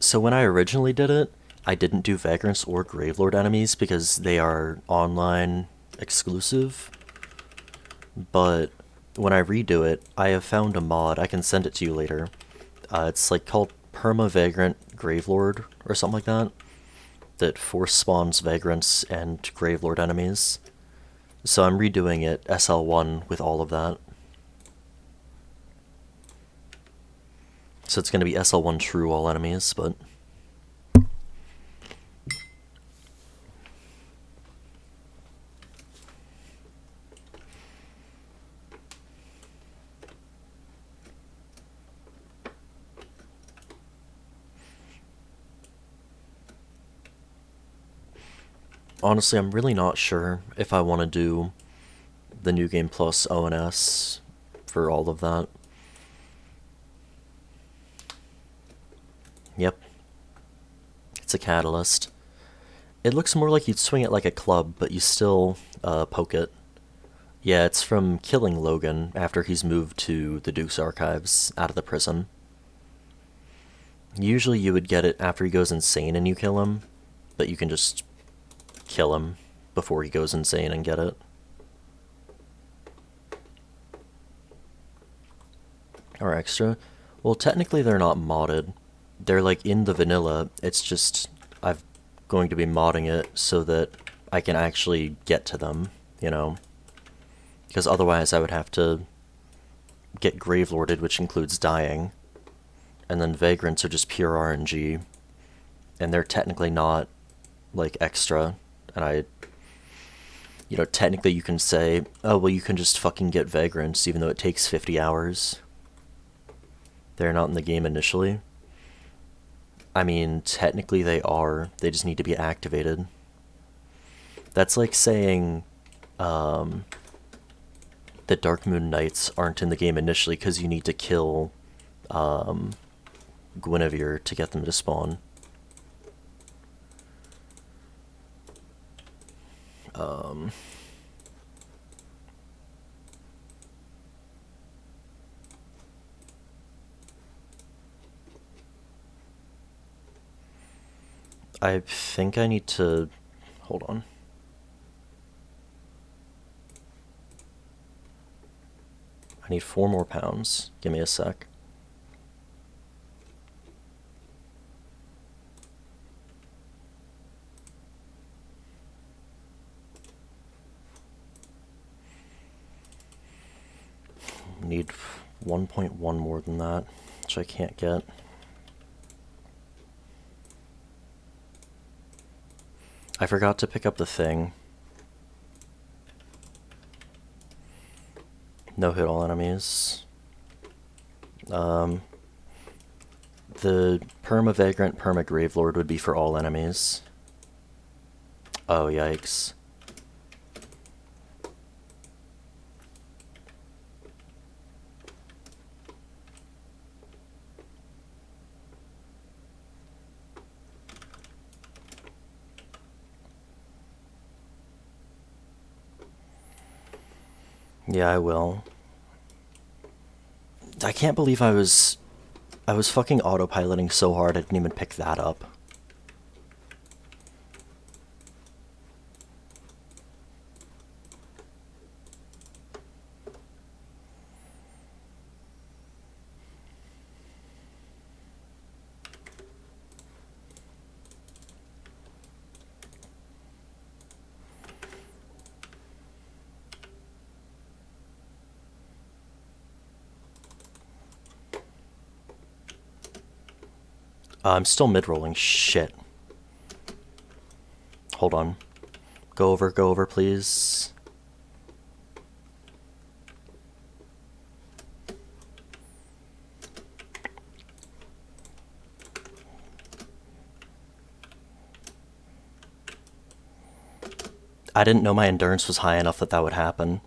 So when I originally did it, I didn't do Vagrants or Gravelord enemies because they are online exclusive. But when I redo it, I have found a mod, I can send it to you later. It's like called Perma Vagrant Gravelord or something like that, that force spawns Vagrants and Gravelord enemies. So I'm redoing it SL1 with all of that. So it's going to be SL1 true all enemies, but... Honestly, I'm really not sure if I want to do the New Game Plus ONS for all of that. Yep. It's a catalyst. It looks more like you'd swing it like a club, but you still poke it. Yeah, it's from killing Logan after he's moved to the Duke's Archives out of the prison. Usually you would get it after he goes insane and you kill him, but you can just kill him before he goes insane and get it. Or extra. Well, technically they're not modded. They're like in the vanilla, it's just I'm going to be modding it so that I can actually get to them, you know? Because otherwise I would have to get Gravelorded, which includes dying, and then Vagrants are just pure RNG, and they're technically not, like, extra, and you know, technically you can say, oh, well, you can just fucking get Vagrants, even though it takes 50 hours. They're not in the game initially. I mean, technically they are, they just need to be activated. That's like saying, that Dark Moon Knights aren't in the game initially because you need to kill, Guinevere to get them to spawn. I think I need to... hold on. I need 4 more pounds. Give me a sec. Need 1.1 more than that, which I can't get. I forgot to pick up the thing. No hit all enemies. The Perma-Vagrant, Perma-Gravelord would be for all enemies. Oh, yikes. Yeah, I will. I can't believe I was fucking autopiloting so hard I didn't even pick that up. I'm still mid-rolling. Shit. Hold on. Go over, please. I didn't know my endurance was high enough that that would happen.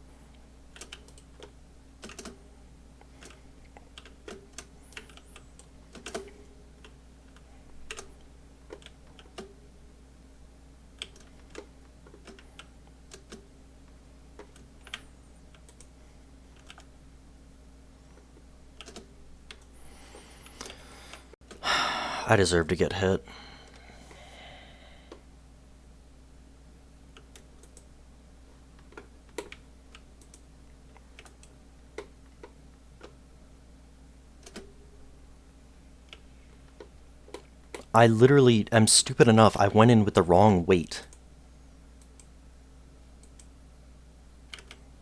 I deserve to get hit. I literally am stupid enough. I went in with the wrong weight.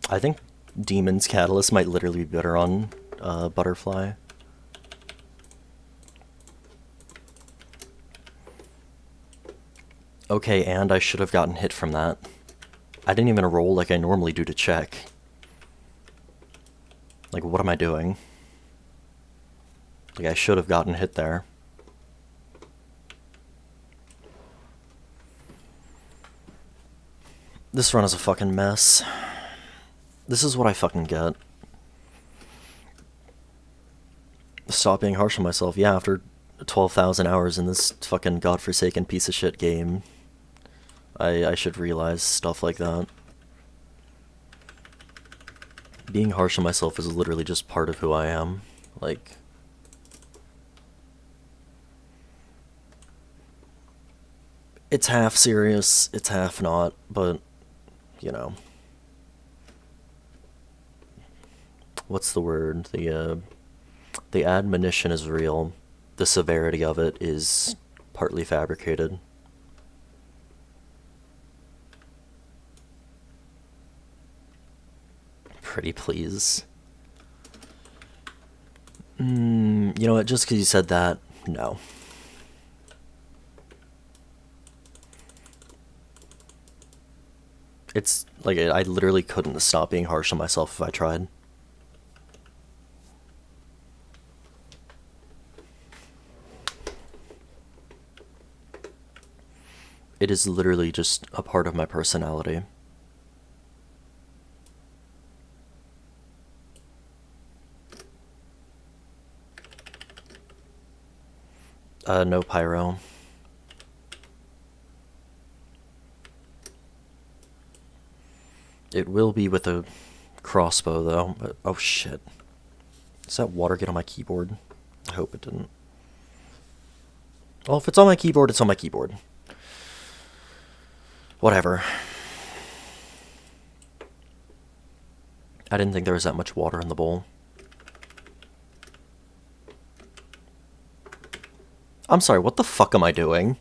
I think Demon's Catalyst might literally be better on Butterfly. Okay, and I should have gotten hit from that. I didn't even roll like I normally do to check. Like, what am I doing? Like, I should have gotten hit there. This run is a fucking mess. This is what I fucking get. Stop being harsh on myself. Yeah, after 12,000 hours in this fucking godforsaken piece of shit game, I should realize stuff like that. Being harsh on myself is literally just part of who I am. Like, it's half serious, it's half not, but, you know. What's the word? The admonition is real. The severity of it is partly fabricated. Pretty please. You know what, just because you said that, no. It's, like, I literally couldn't stop being harsh on myself if I tried. It is literally just a part of my personality. No pyro. It will be with a crossbow, though. But, oh, shit. Does that water get on my keyboard? I hope it didn't. Well, if it's on my keyboard, it's on my keyboard. Whatever. I didn't think there was that much water in the bowl. I'm sorry, what the fuck am I doing?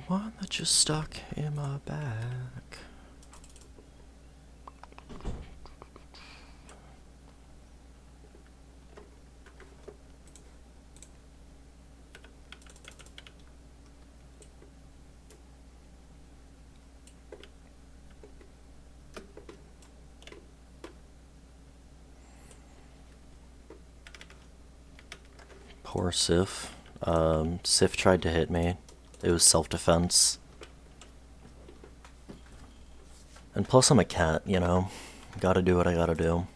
one that just stuck in my back. Poor Sif. Sif tried to hit me. It was self-defense. And plus I'm a cat, you know? Gotta do what I gotta do.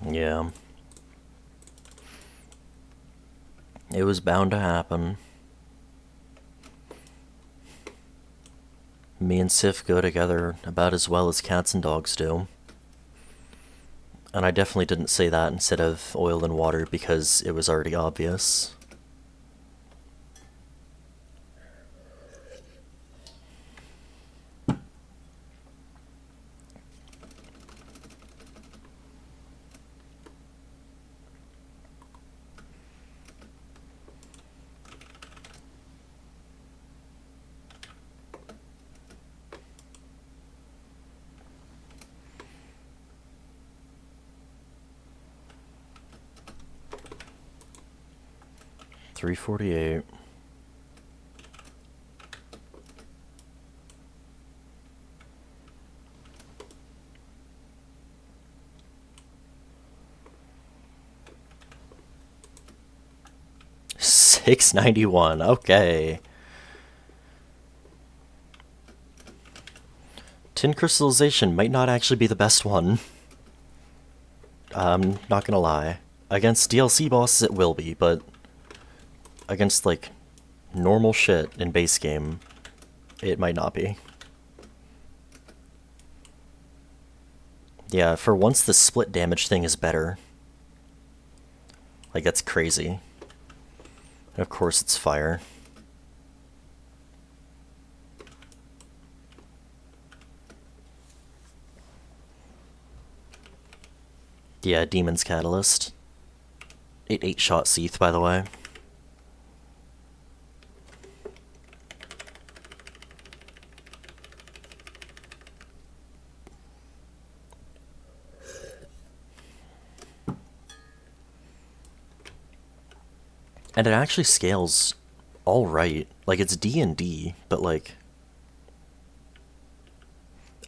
Yeah. It was bound to happen. Me and Sif go together about as well as cats and dogs do. And I definitely didn't say that instead of oil and water because it was already obvious. $348. $691. Okay. Tin crystallization might not actually be the best one. I'm not gonna lie. Against DLC bosses it will be, but against, like, normal shit in base game, it might not be. Yeah, for once the split damage thing is better. Like, that's crazy. And of course it's fire. Yeah, Demon's Catalyst. It 8-shot Seath, by the way. And it actually scales all right. Like, it's D&D, but, like,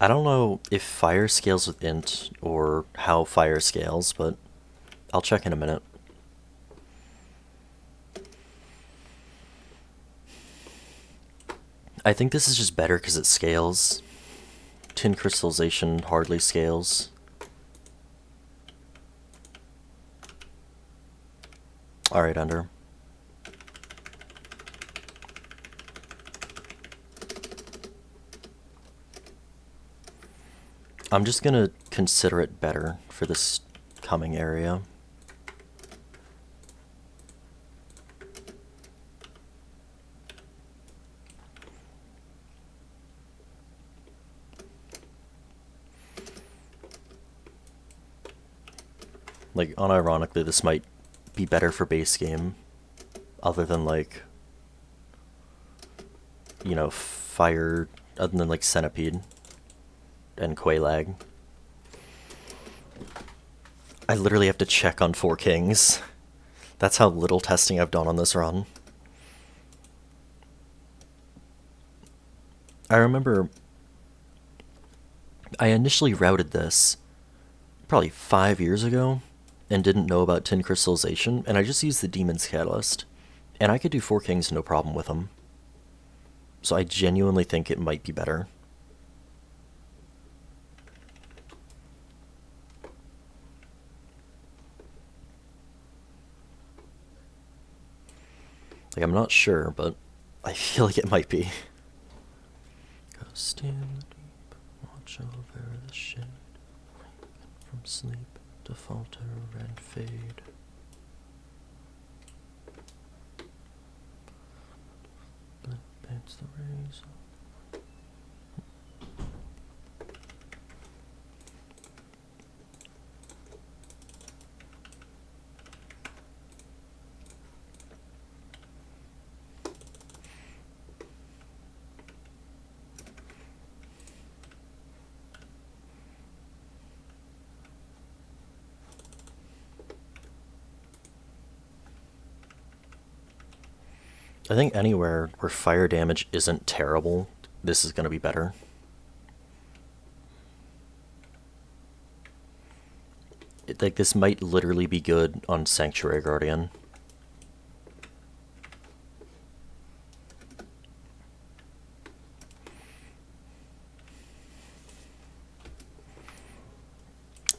I don't know if fire scales with int or how fire scales, but I'll check in a minute. I think this is just better because it scales. Tin crystallization hardly scales. Alright, Under. I'm just gonna consider it better for this coming area. Like, unironically, this might be better for base game, other than, like, you know, fire, other than, like, Centipede and Quelaag. I literally have to check on 4 kings. That's how little testing I've done on this run. I remember I initially routed this probably 5 years ago and didn't know about tin crystallization, and I just used the Demon's Catalyst, and I could do 4 kings no problem with them. So I genuinely think it might be better. Like, I'm not sure, but I feel like it might be. Lost in the deep, watch over the shade, from sleep to falter and fade. Paints the rays. I think anywhere where fire damage isn't terrible, this is going to be better. Like, this might literally be good on Sanctuary Guardian.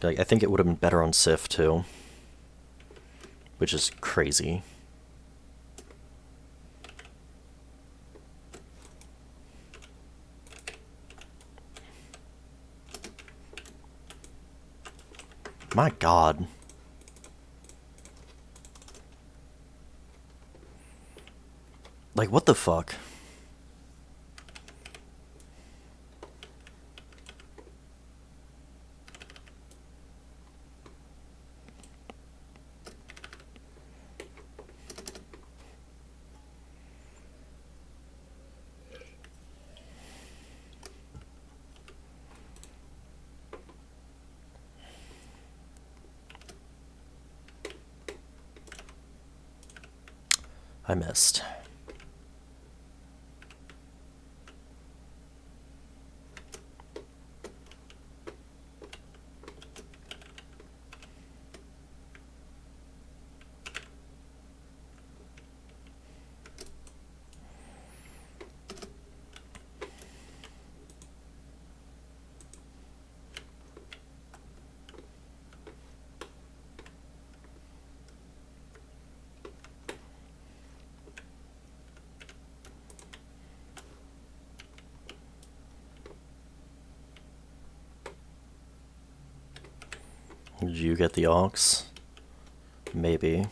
Like, I think it would have been better on Sif too, which is crazy. My god. Like, what the fuck? I missed. Did you get the aux? Maybe.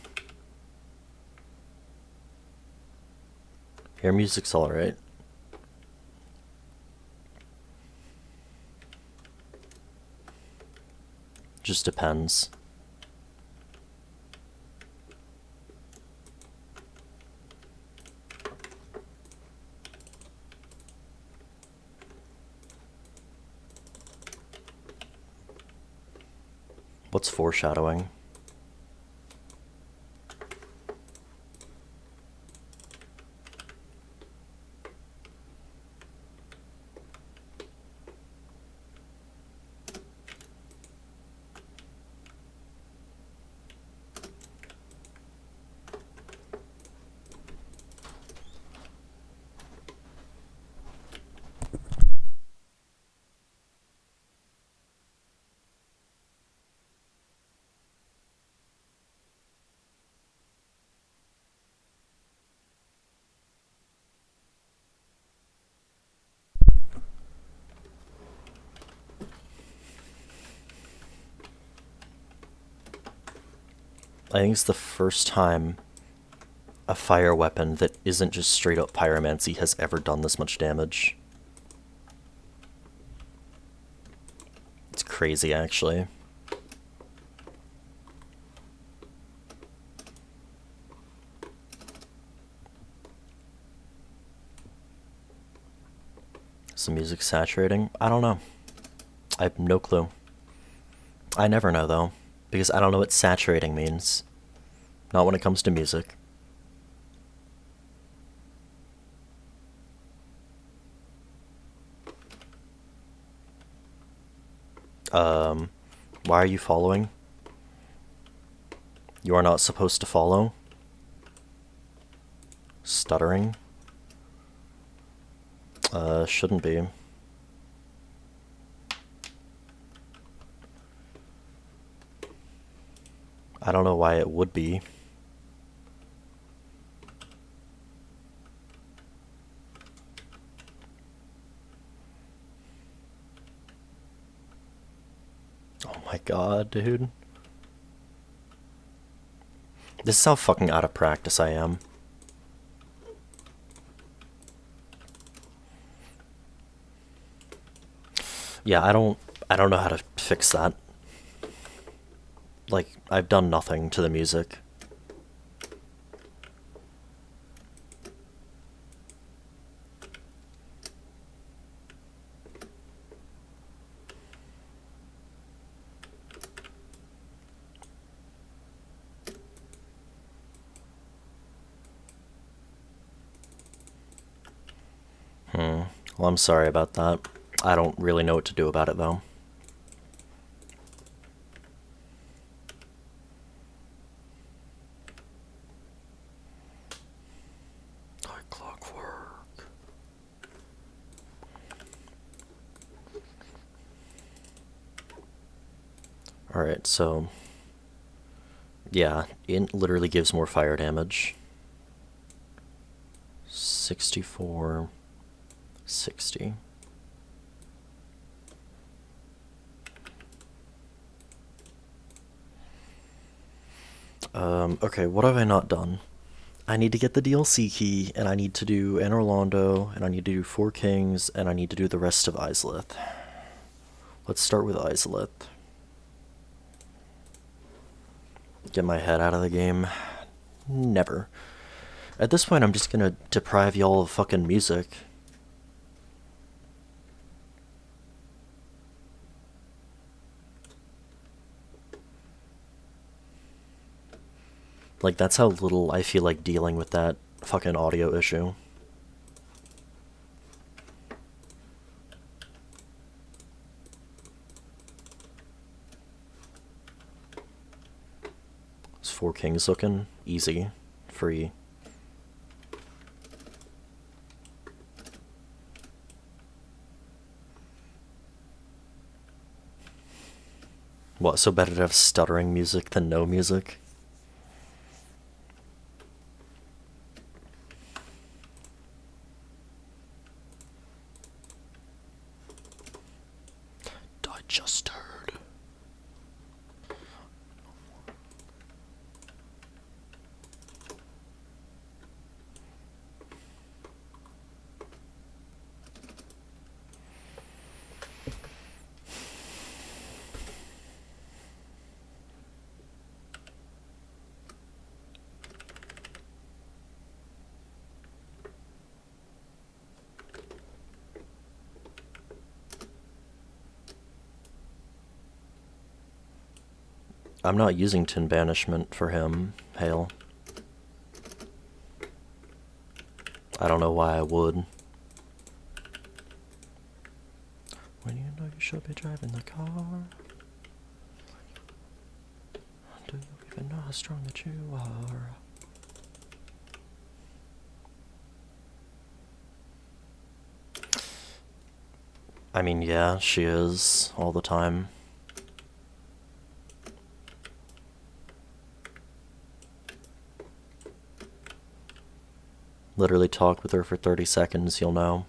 Your music's alright. Just depends. What's foreshadowing? I think it's the first time a fire weapon that isn't just straight up pyromancy has ever done this much damage. It's crazy, actually. Is the music saturating? I don't know. I have no clue. I never know, though, because I don't know what saturating means. Not when it comes to music. Why are you following? You are not supposed to follow. Stuttering? Shouldn't be. I don't know why it would be. my god, dude. This is how fucking out of practice I am. Yeah, I don't know how to fix that. Like, I've done nothing to the music. Well, I'm sorry about that. I don't really know what to do about it, though. Like clockwork. Alright, so... yeah, it literally gives more fire damage. 64... 60. Okay, what have I not done? I need to get the DLC key, and I need to do Anne Orlando, and I need to do 4 Kings, and I need to do the rest of Islith. Let's start with Islith. Get my head out of the game. Never. At this point, I'm just gonna deprive y'all of fucking music. Like, that's how little I feel like dealing with that fucking audio issue. Is 4 Kings looking? Easy. Free. What, so better to have stuttering music than no music? I'm not using Tin Banishment for him, Hale. I don't know why I would. When you know you should be driving the car. Do you even know how strong that you are? I mean, yeah, she is, all the time. Literally talk with her for 30 seconds, you'll know.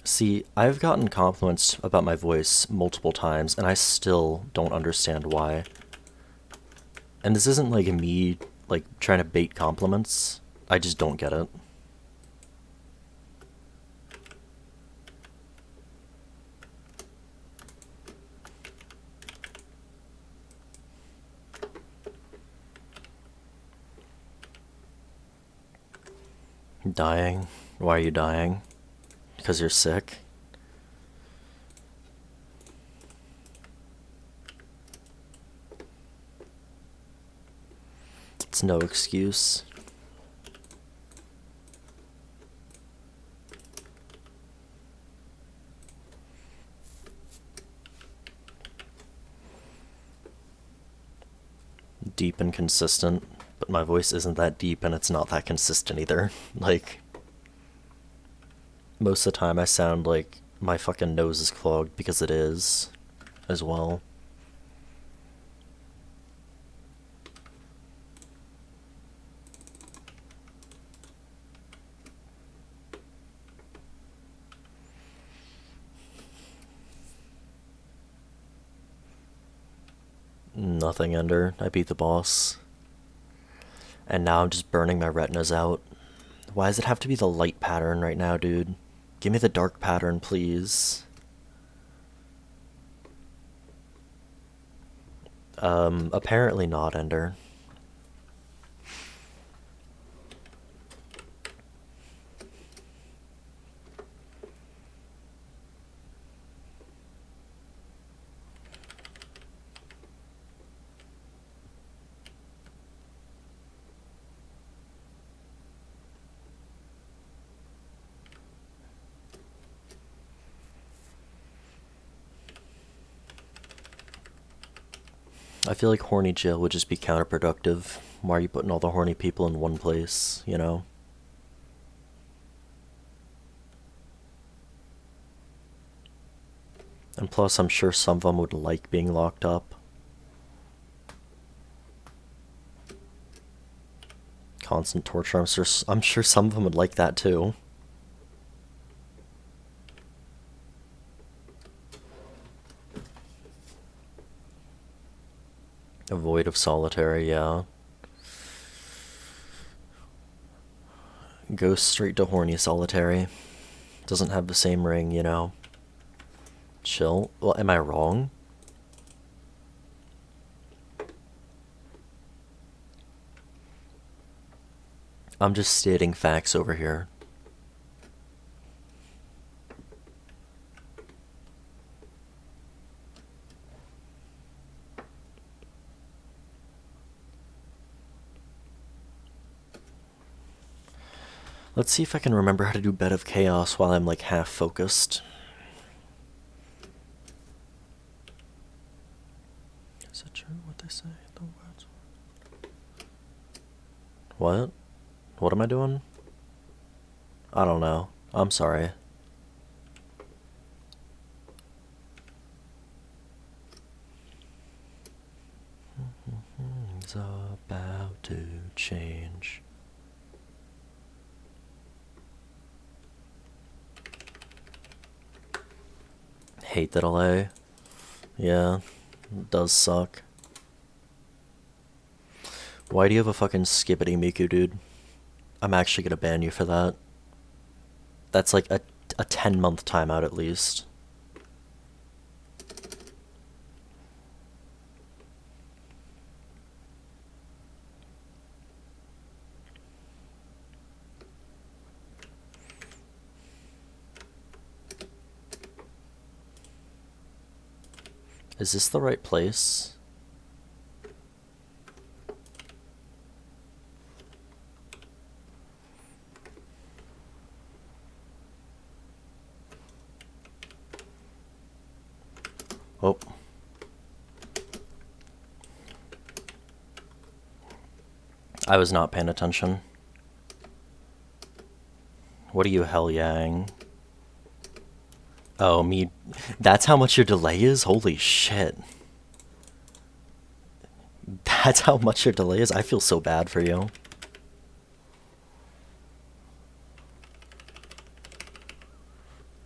See, I've gotten compliments about my voice multiple times, and I still don't understand why. And this isn't like me, like, trying to bait compliments. I just don't get it. Dying? Why are you dying? Because you're sick? It's no excuse. Deep and consistent, but my voice isn't that deep and it's not that consistent either. Like, most of the time I sound like my fucking nose is clogged because it is, as well. Nothing, Ender. I beat the boss. And now I'm just burning my retinas out. Why does it have to be the light pattern right now, dude? Give me the dark pattern, please. Apparently not, Ender. I feel like horny jail would just be counterproductive. Why are you putting all the horny people in one place, you know? And plus, I'm sure some of them would like being locked up. Constant torture, I'm sure some of them would like that too. A void of solitary, yeah. Goes straight to horny solitary. Doesn't have the same ring, you know. Chill. Well, am I wrong? I'm just stating facts over here. Let's see if I can remember how to do Bed of Chaos while I'm like half focused. Is it true what they say? The words. What? What am I doing? I don't know. I'm sorry. It's about to change. Hate the delay. Yeah, it does suck. Why do you have a fucking skippity Miku, dude? I'm actually gonna ban you for that. That's like a 10-month timeout at least. Is this the right place? Oh. I was not paying attention. What are you hell-yang? Oh, me. That's how much your delay is? Holy shit. That's how much your delay is? I feel so bad for you.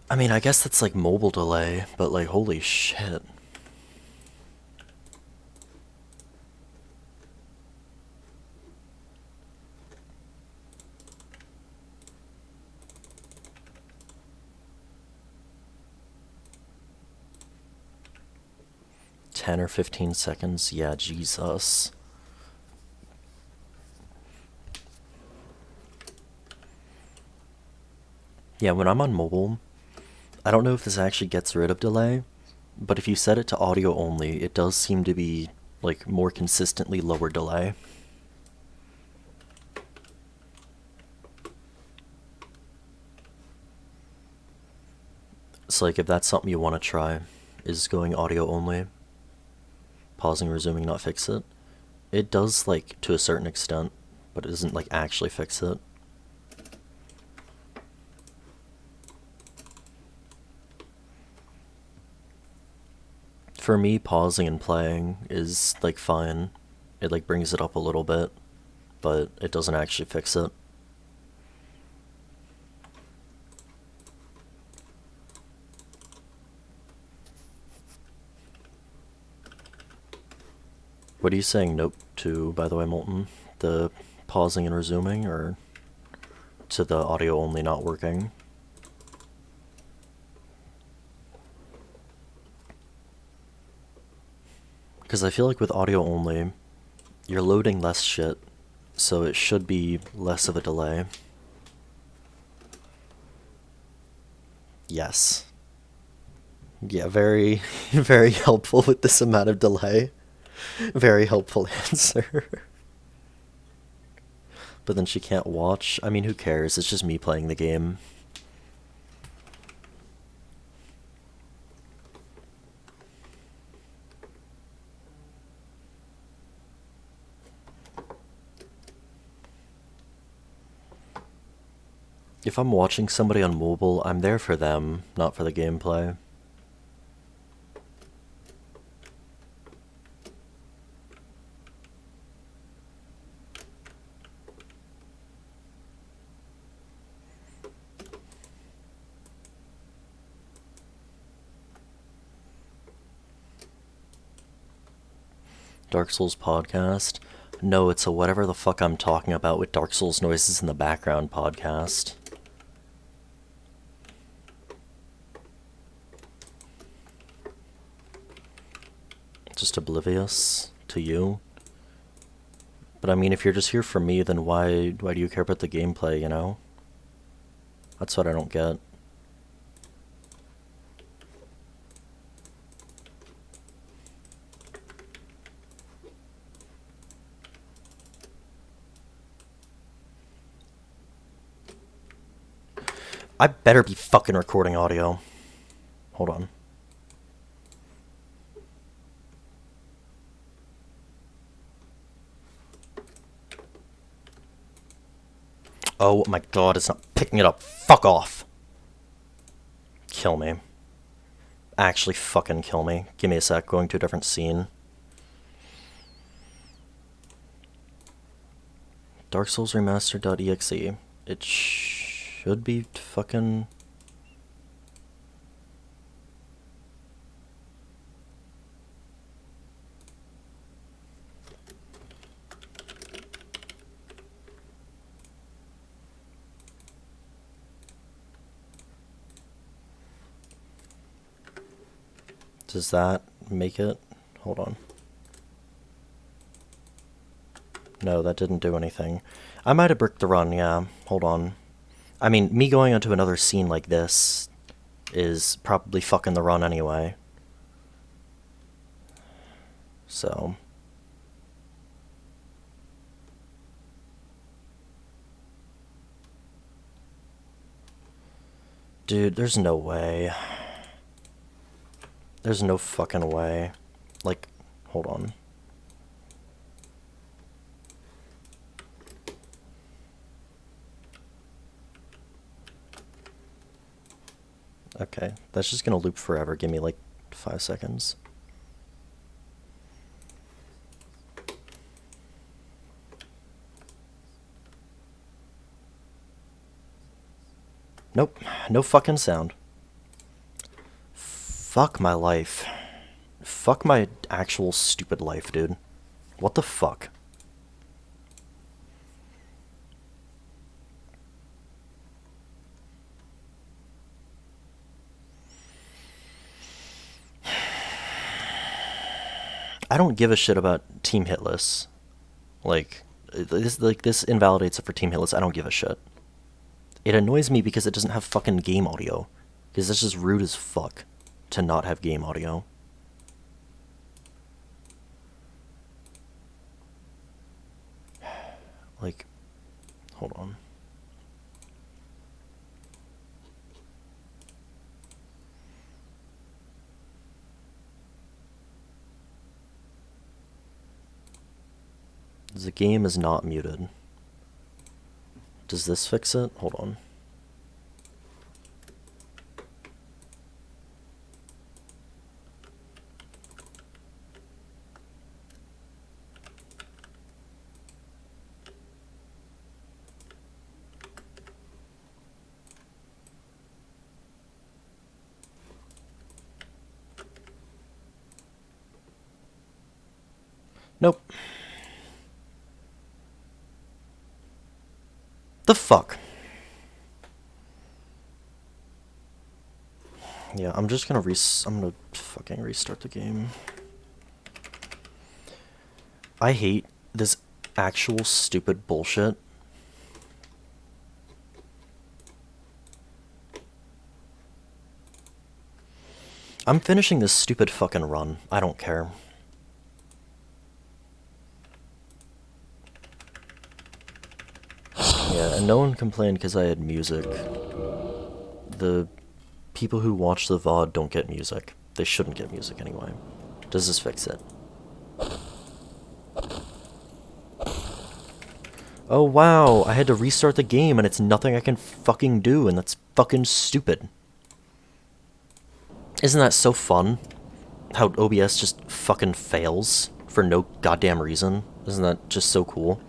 I mean, I guess that's like mobile delay, but like, holy shit. Or 15 seconds, yeah, Jesus. Yeah, when I'm on mobile, I don't know if this actually gets rid of delay, but if you set it to audio only, it does seem to be like more consistently lower delay. So like if that's something you want to try, is going audio only. Pausing, resuming, not fix it. It does, like, to a certain extent, but it doesn't, like, actually fix it. For me, pausing and playing is, like, fine. It, like, brings it up a little bit, but it doesn't actually fix it. What are you saying nope to, by the way, Molten? The pausing and resuming, or to the audio only not working? Because I feel like with audio only, you're loading less shit, so it should be less of a delay. Yes. Yeah, very, very helpful with this amount of delay. Very helpful answer. But then she can't watch. I mean, who cares? It's just me playing the game. If I'm watching somebody on mobile, I'm there for them, not for the gameplay. Dark Souls podcast? No, it's a whatever the fuck I'm talking about with Dark Souls noises in the background podcast. Just oblivious to you. But I mean, if you're just here for me, then why do you care about the gameplay, you know? That's what I don't get. I better be fucking recording audio. Hold on. Oh my god, it's not picking it up. Fuck off. Kill me. Actually fucking kill me. Give me a sec, going to a different scene. Dark Souls Remastered.exe. It should be fucking... Does that make it? Hold on. No, that didn't do anything. I might have bricked the run, yeah. Hold on. I mean, me going onto another scene like this is probably fucking the run anyway. So... Dude, there's no way. There's no fucking way. Like, hold on. Okay, that's just gonna loop forever. Give me like 5 seconds. Nope, no fucking sound. Fuck my life. Fuck my actual stupid life, dude. What the fuck? I don't give a shit about Team Hitless. Like this invalidates it for Team Hitless. I don't give a shit. It annoys me because it doesn't have fucking game audio. Because that's just rude as fuck to not have game audio. Like, hold on. The game is not muted. Does this fix it? Hold on. Nope. The fuck? Yeah, I'm just gonna I'm gonna fucking restart the game. I hate this actual stupid bullshit. I'm finishing this stupid fucking run. I don't care. Yeah, and no one complained because I had music. The people who watch the VOD don't get music. They shouldn't get music anyway. Does this fix it? Oh wow, I had to restart the game and it's nothing I can fucking do, and that's fucking stupid. Isn't that so fun? How OBS just fucking fails for no goddamn reason? Isn't that just so cool?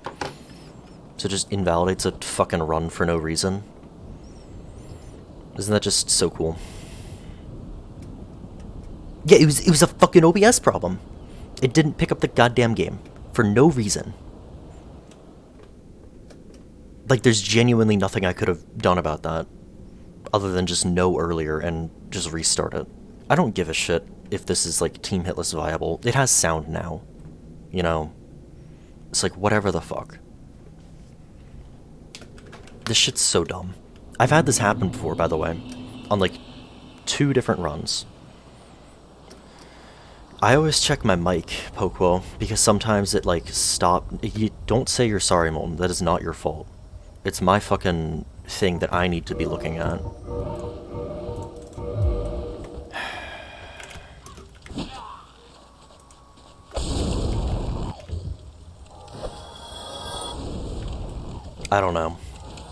So it just invalidates a fucking run for no reason? Isn't that just so cool? Yeah, it was a fucking OBS problem. It didn't pick up the goddamn game for no reason. Like, there's genuinely nothing I could have done about that other than just know earlier and just restart it. I don't give a shit if this is, like, Team Hitless viable. It has sound now. You know? It's like, whatever the fuck. This shit's so dumb. I've had this happen before, by the way. On, like, 2 different runs. I always check my mic, Poquo, because sometimes it, like, You don't say you're sorry, Molten. That is not your fault. It's my fucking thing that I need to be looking at. I don't know.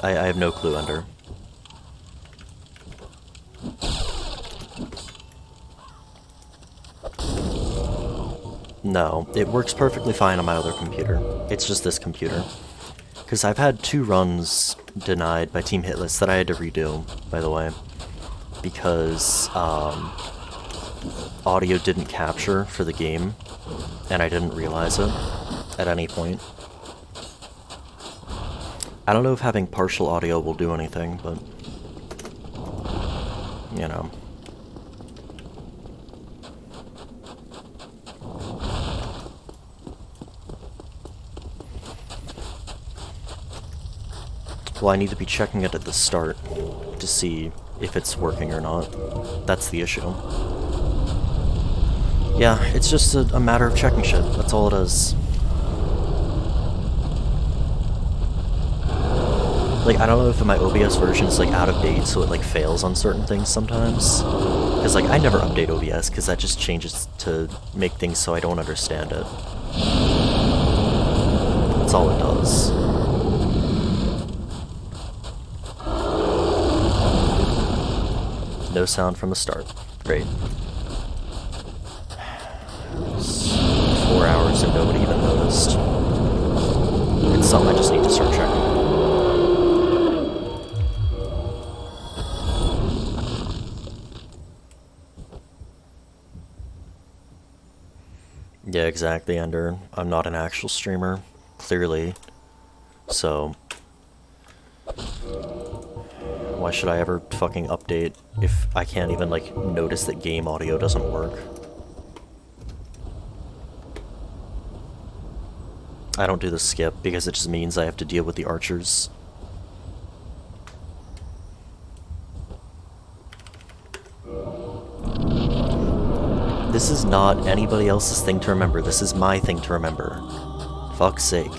I have no clue, Ender. No, it works perfectly fine on my other computer. It's just this computer. Because I've had 2 runs denied by Team Hitless that I had to redo, by the way. Because, audio didn't capture for the game, and I didn't realize it at any point. I don't know if having partial audio will do anything, but, you know. Well, I need to be checking it at the start to see if it's working or not. That's the issue. Yeah, it's just a matter of checking shit. That's all it is. Like, I don't know if my OBS version is, like, out of date, so it, like, fails on certain things sometimes. Because, like, I never update OBS, because that just changes to make things so I don't understand it. That's all it does. No sound from the start. Great. 4 hours and nobody even noticed. It's something I just need to start checking. Yeah, exactly, Ender. I'm not an actual streamer, clearly. So, why should I ever fucking update if I can't even, like, notice that game audio doesn't work? I don't do the skip because it just means I have to deal with the archers. This is not anybody else's thing to remember. This is my thing to remember. Fuck's sake. I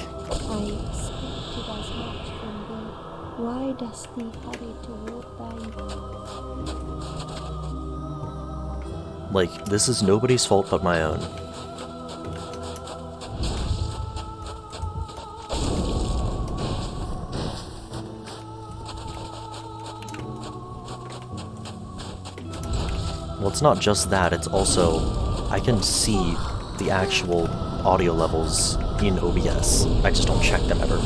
expected as much from thee. Why dost thee hurry toward thine? Like, this is nobody's fault but my own. Well, it's not just that, it's also, I can see the actual audio levels in OBS. I just don't check them ever.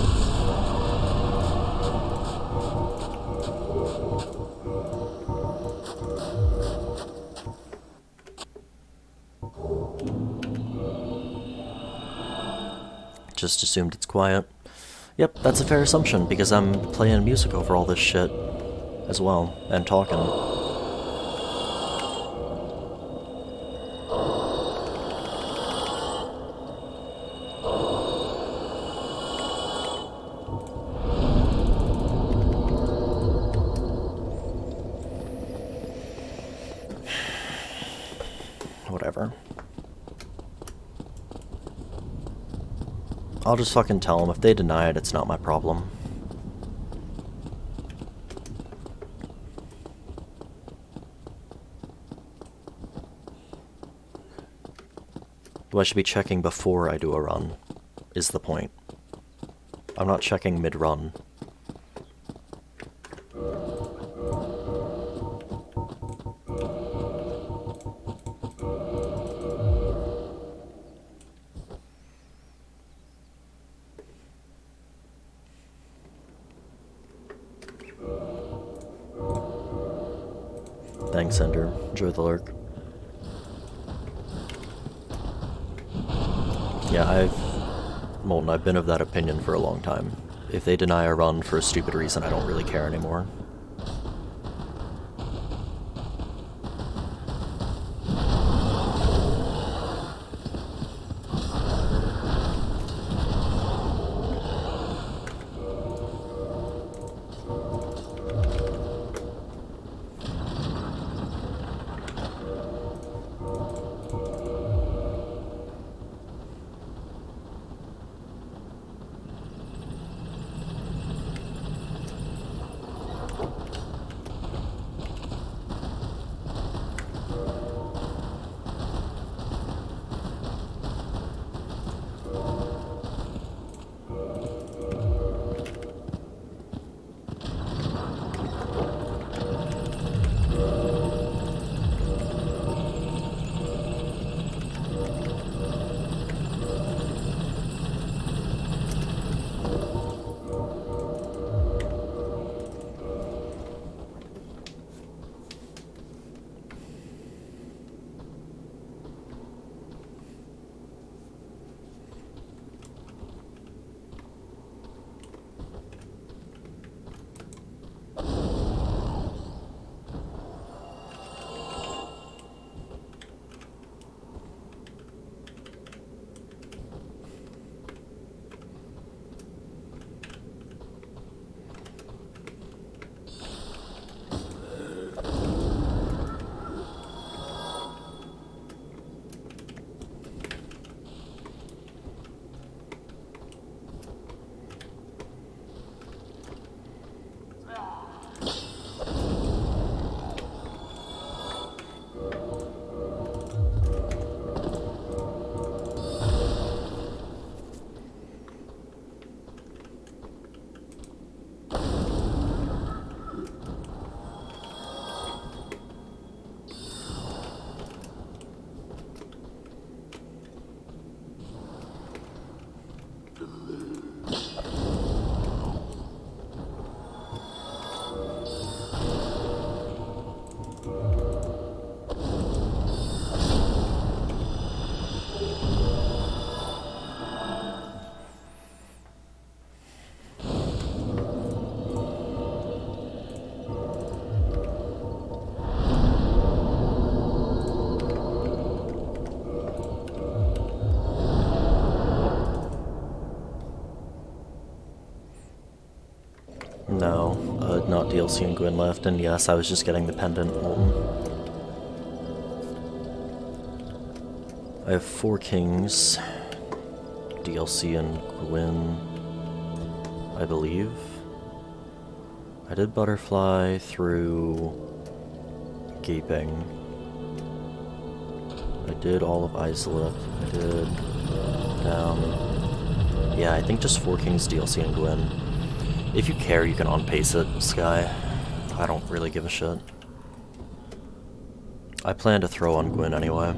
just assumed it's quiet. Yep, that's a fair assumption, because I'm playing music over all this shit as well, and talking. Whatever. I'll just fucking tell them. If they deny it, it's not my problem. I should be checking before I do a run, is the point. I'm not checking mid-run. Thanks, Ender. Enjoy the lurk. Yeah, I've been of that opinion for a long time. If they deny a run for a stupid reason, I don't really care anymore. No, not DLC and Gwyn left, and yes, I was just getting the pendant. I have 4 kings, DLC and Gwyn, I believe. I did Butterfly through Gaping. I did all of Isolith. I did yeah, I think just 4 kings, DLC and Gwyn. If you care, you can on-pace it, Sky. I don't really give a shit. I plan to throw on Gwyn anyway.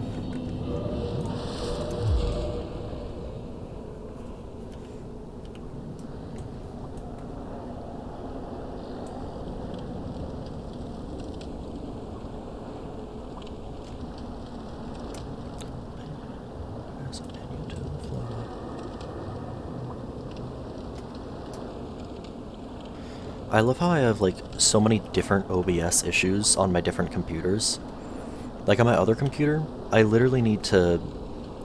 I love how I have, like, so many different OBS issues on my different computers. Like, on my other computer, I literally need to,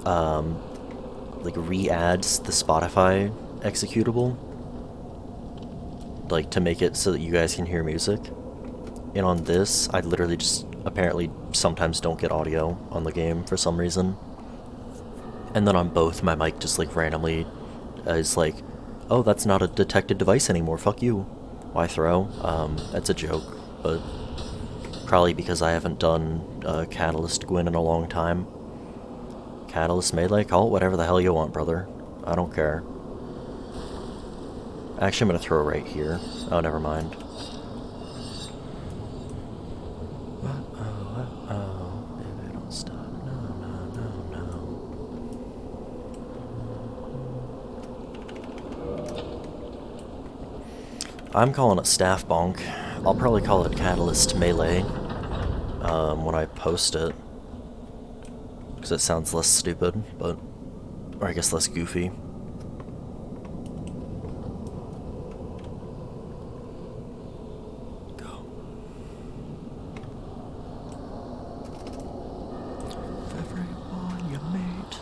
like, re-add the Spotify executable, like, to make it so that you guys can hear music. And on this, I literally just apparently sometimes don't get audio on the game for some reason. And then on both, my mic just, like, randomly is like, oh, that's not a detected device anymore, fuck you. Why throw? That's a joke, but probably because I haven't done Catalyst Gwyn in a long time. Catalyst Melee, call it whatever the hell you want, brother. I don't care. Actually, I'm gonna throw right here. Oh, never mind. Baby, don't stop. No. I'm calling it Staff Bonk. I'll probably call it Catalyst Melee when I post it. Because it sounds less stupid, but... or I guess less goofy. Go. Everyone you meet.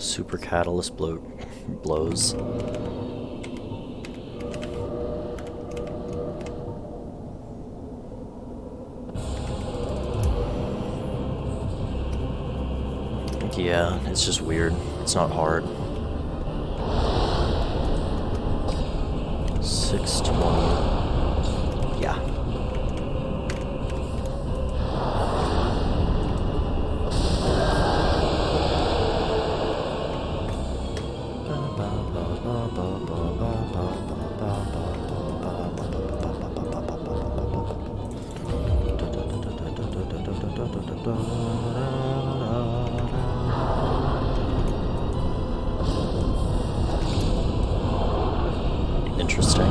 Super Catalyst blows. Yeah, it's just weird. It's not hard. 620. Yeah. Interesting.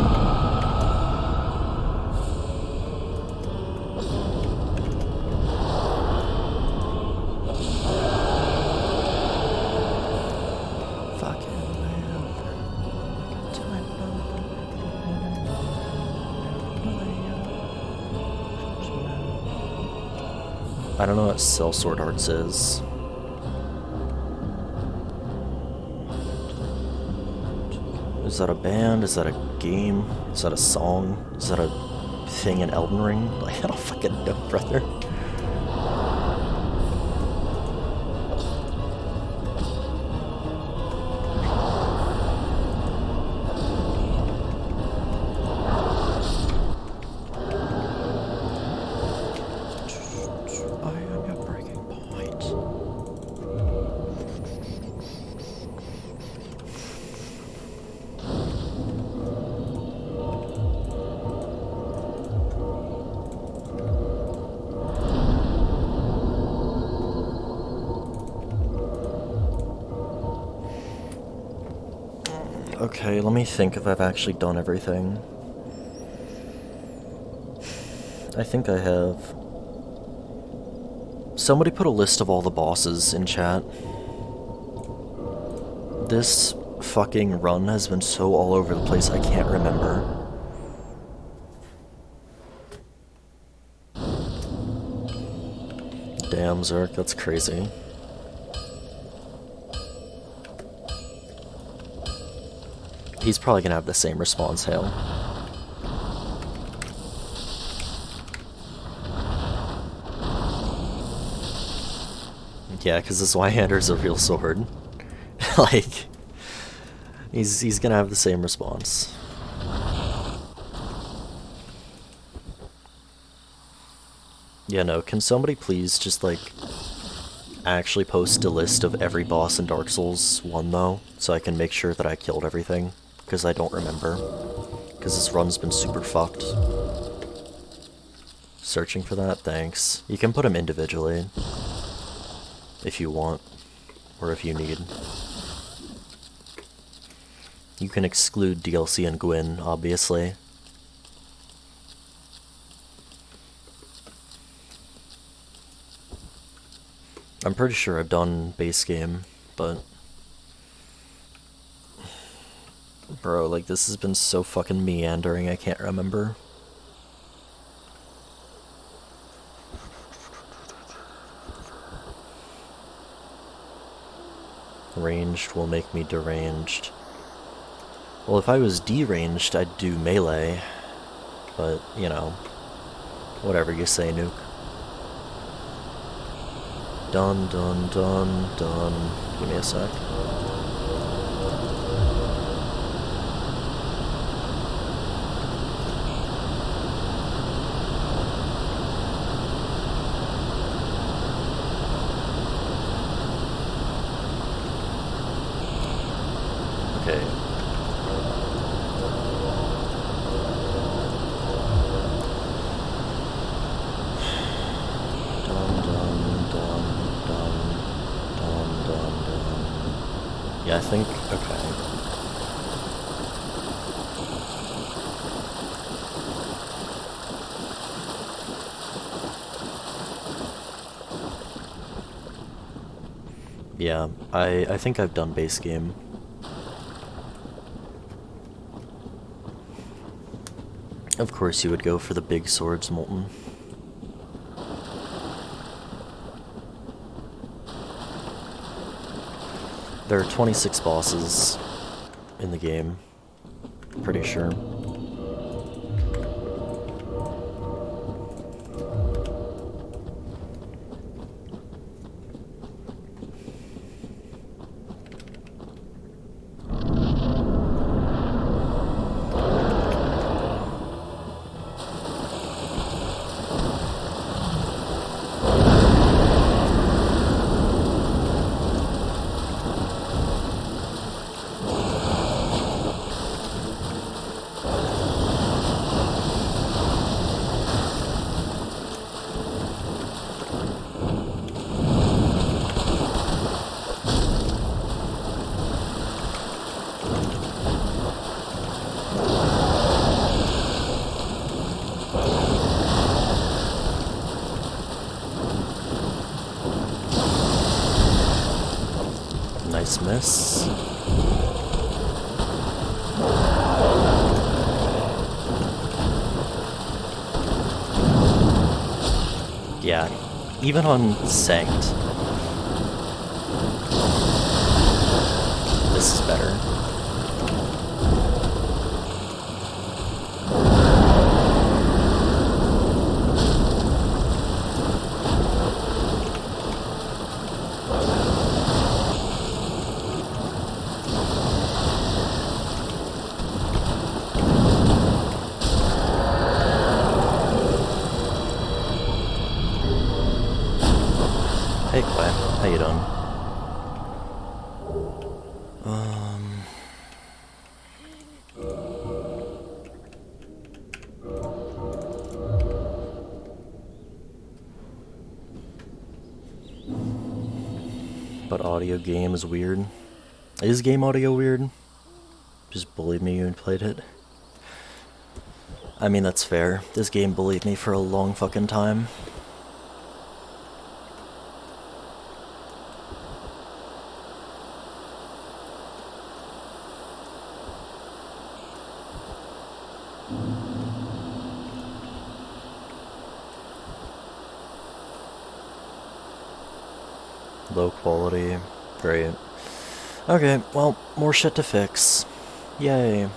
I don't know what Sellsword Arts is. Is that a band? Is that a game? Is that a song? Is that a thing in Elden Ring? Like, I don't fucking know, brother. Okay, let me think if I've actually done everything. I think I have. Somebody put a list of all the bosses in chat. This fucking run has been so all over the place I can't remember. Damn, Zerk, that's crazy. He's probably gonna have the same response, Hale. Yeah, because this Zweihander's a real sword. Like, he's gonna have the same response. Yeah, no, can somebody please just, like, actually post a list of every boss in Dark Souls 1, though, so I can make sure that I killed everything? Because I don't remember. Because this run's been super fucked. Searching for that? Thanks. You can put them individually. If you want. Or if you need. You can exclude DLC and Gwyn, obviously. I'm pretty sure I've done base game, but... Bro, like, this has been so fucking meandering, I can't remember. Ranged will make me deranged. Well, if I was deranged, I'd do melee. But, you know, whatever you say, Nuke. Dun dun dun dun. Give me a sec. Okay. Yeah, I think, okay. Yeah, I think I've done base game. Of course you would go for the big swords, Molten. There are 26 bosses in the game, pretty sure. Nice miss. Yeah, even on Sanct, this is better. Hey Quay, how you doing? But audio game is weird. Is game audio weird? Just bullied me and played it. I mean, that's fair. This game bullied me for a long fucking time. Low quality. Great. Okay, well, more shit to fix. Yay.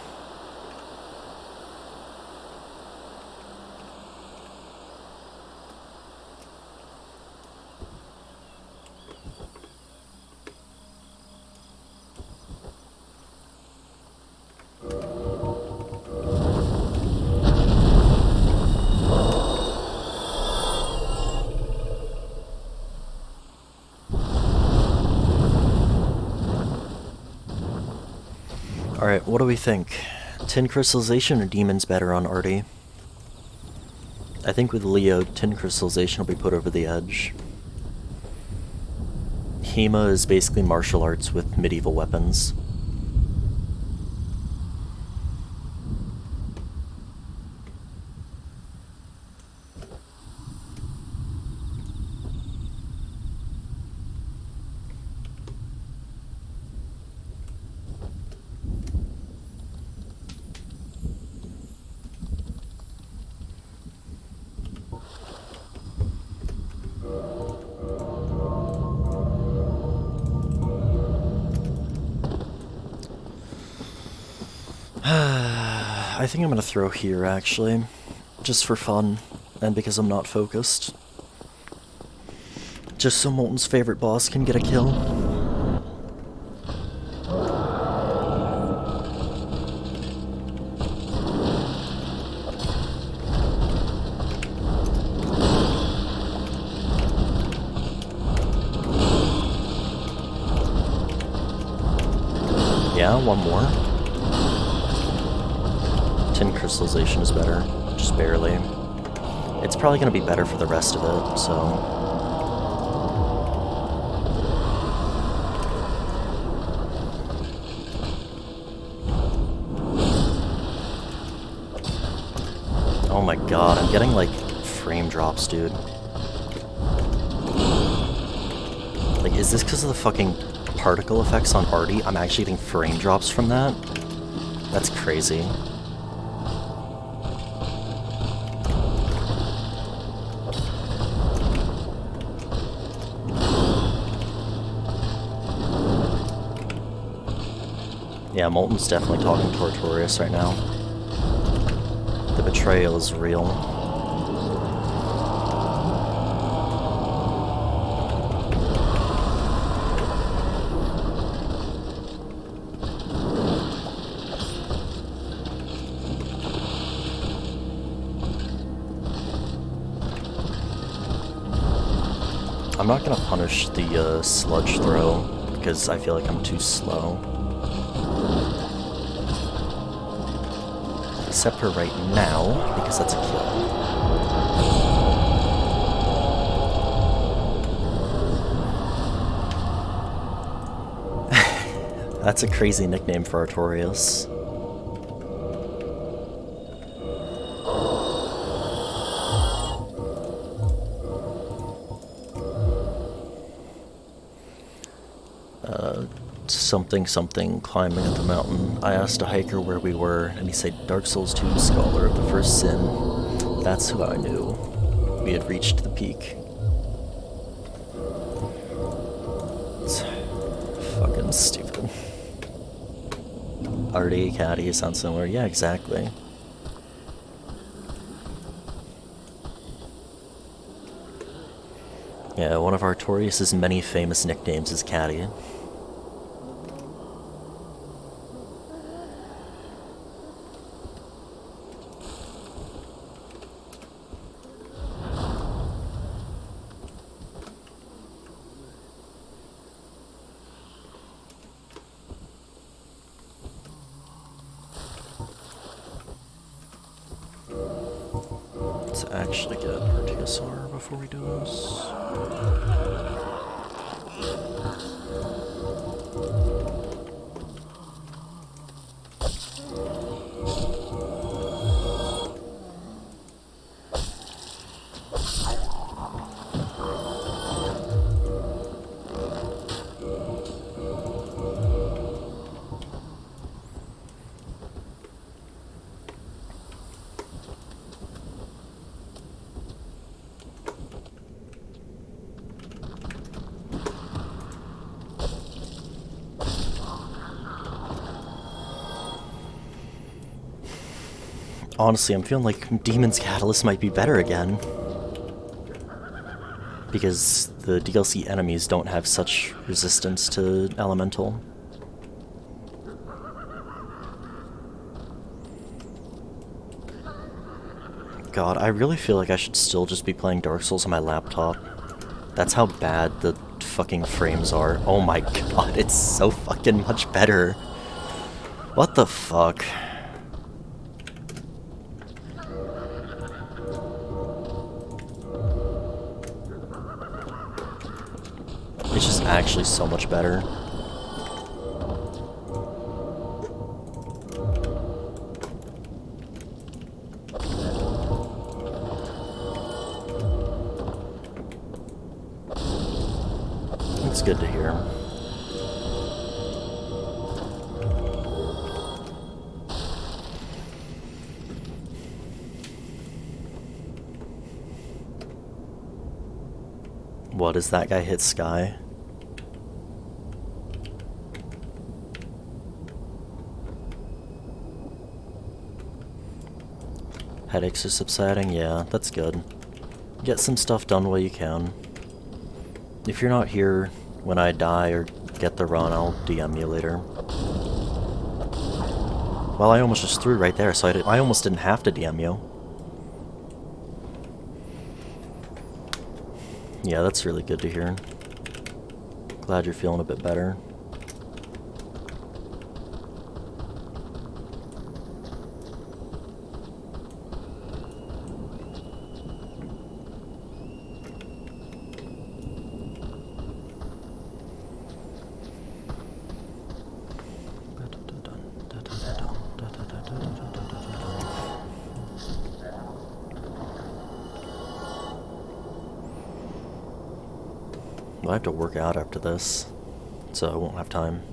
Alright, what do we think? Tin crystallization or demons better on Artie? I think with Leo, tin crystallization will be put over the edge. Hema is basically martial arts with medieval weapons. I think I'm gonna throw here, actually. Just for fun, and because I'm not focused. Just so Molten's favorite boss can get a kill. Yeah, one more. 10 crystallization is better, just barely. It's probably going to be better for the rest of it, so... Oh my god, I'm getting, like, frame drops, dude. Like, is this because of the fucking particle effects on Artie? I'm actually getting frame drops from that? That's crazy. Yeah, Molten's definitely talking to Artorias right now. The betrayal is real. I'm not gonna punish the sludge throw because I feel like I'm too slow. Except for right now, because that's a kill. That's a crazy nickname for Artorias. Something something climbing up the mountain. I asked a hiker where we were, and he said Dark Souls 2 Scholar of the First Sin. That's who I knew. We had reached the peak. It's fucking stupid. Artie, Caddy sounds similar. Yeah, exactly. Yeah, one of Artorias' many famous nicknames is Caddy. Let's actually get our DSR before we do this. Honestly, I'm feeling like Demon's Catalyst might be better again. Because the DLC enemies don't have such resistance to Elemental. God, I really feel like I should still just be playing Dark Souls on my laptop. That's how bad the fucking frames are. Oh my god, it's so fucking much better. What the fuck? It's just actually so much better. It's good to hear. What, is that guy hit Sky? Headaches are subsiding? Yeah, that's good. Get some stuff done while you can. If you're not here when I die or get the run, I'll DM you later. Well, I almost just threw right there, so I almost didn't have to DM you. Yeah, that's really good to hear. Glad you're feeling a bit better. I have to work out after this, so I won't have time.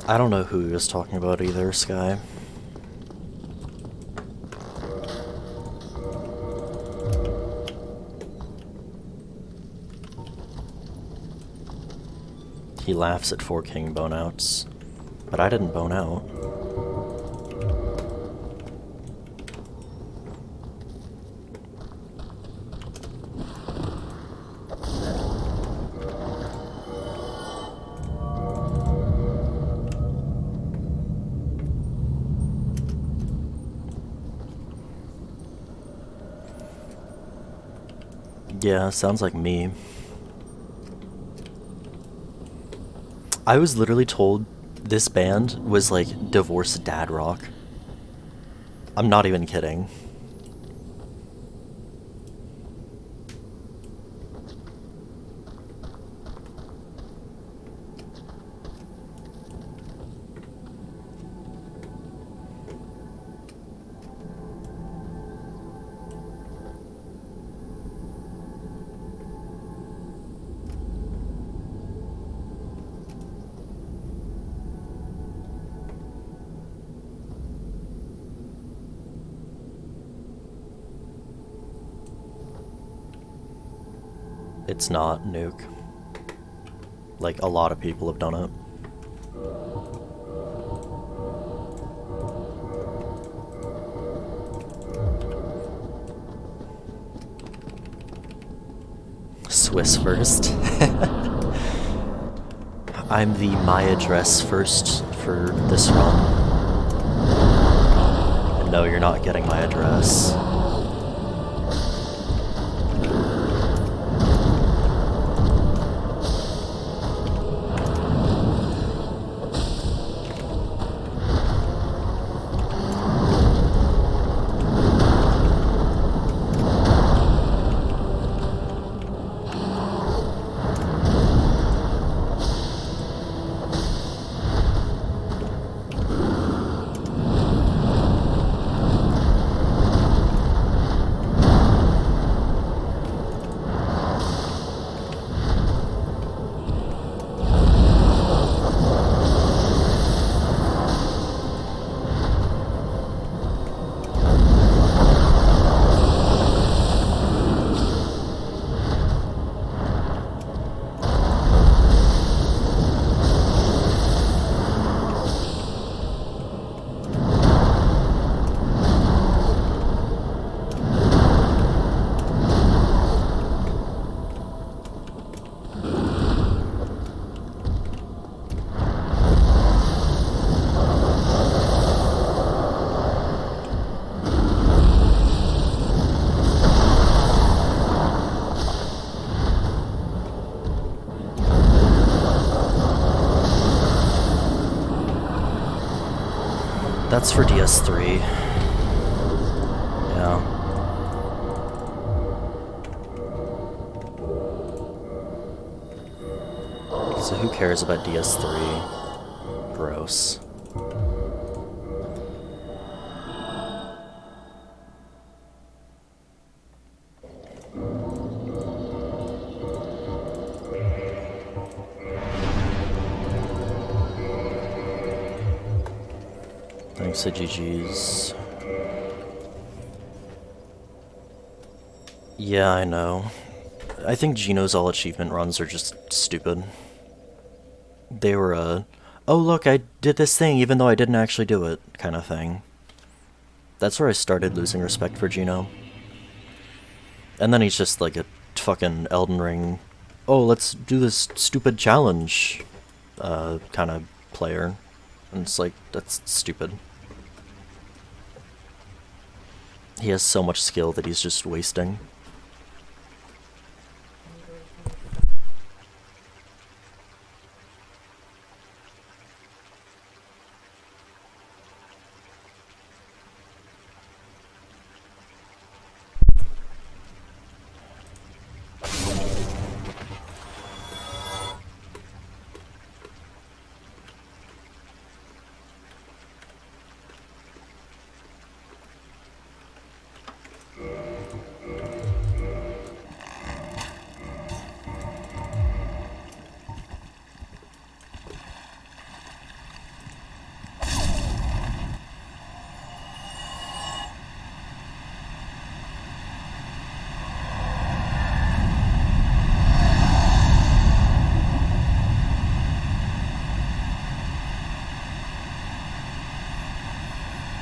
I don't know who he was talking about either, Sky. He laughs at 4 king bone outs, but I didn't bone out. Yeah, sounds like me. I was literally told this band was like divorced dad rock. I'm not even kidding. It's not nuke. Like, a lot of people have done it. Swiss first. I'm the my address first for this run. And no, you're not getting my address. That's for DS3. So who cares about DS3? Gross. Thanks to GG's. Yeah, I know. I think Gino's all achievement runs are just stupid. They were oh look, I did this thing even though I didn't actually do it kind of thing. That's where I started losing respect for Gino. And then he's just like a fucking Elden Ring, oh let's do this stupid challenge kind of player. And it's like, that's stupid. He has so much skill that he's just wasting.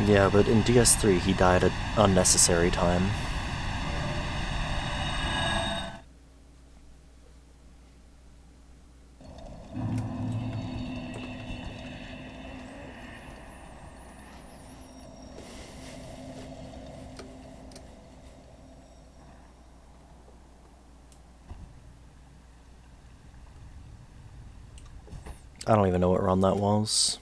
Yeah, but in DS3 he died at unnecessary time. I don't even know what run that was.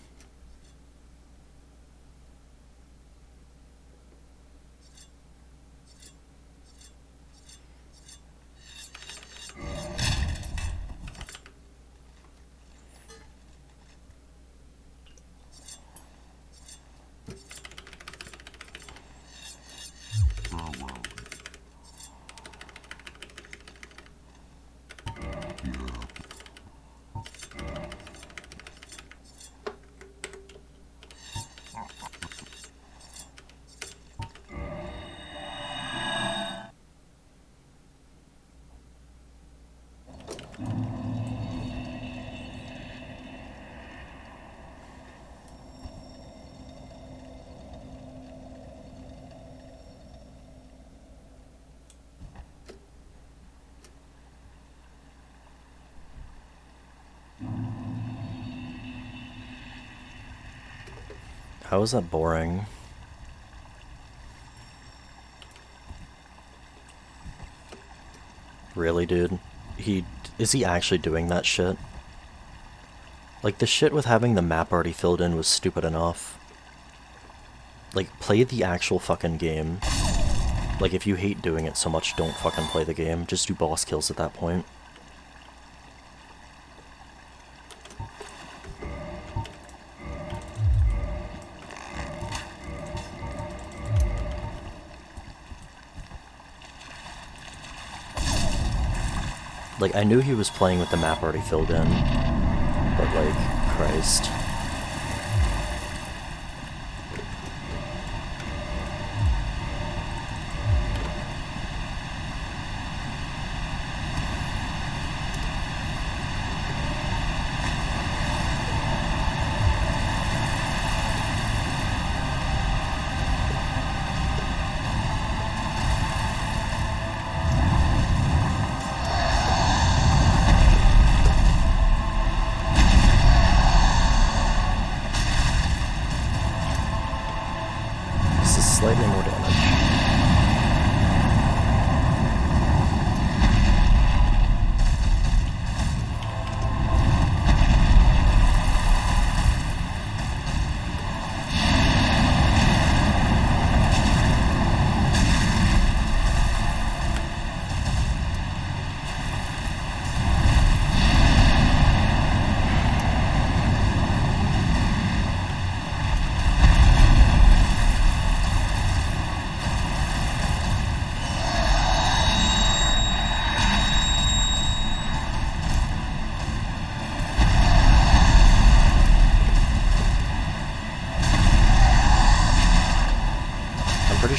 How is that boring? Really, dude? Is he actually doing that shit? Like, the shit with having the map already filled in was stupid enough. Like, play the actual fucking game. Like, if you hate doing it so much, don't fucking play the game. Just do boss kills at that point. Like, I knew he was playing with the map already filled in, but like, Christ.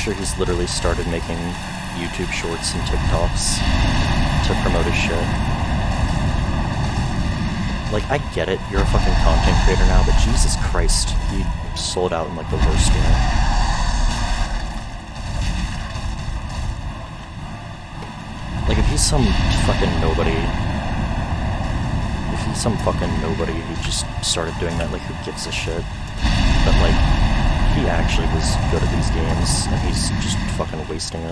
sure he's literally started making YouTube shorts and TikToks to promote his shit. Like, I get it, you're a fucking content creator now, but Jesus Christ, he sold out in, like, the worst way. Like, if he's some fucking nobody who just started doing that, like, who gives a shit? But, like, he actually was good at these games, and he's just fucking wasting it.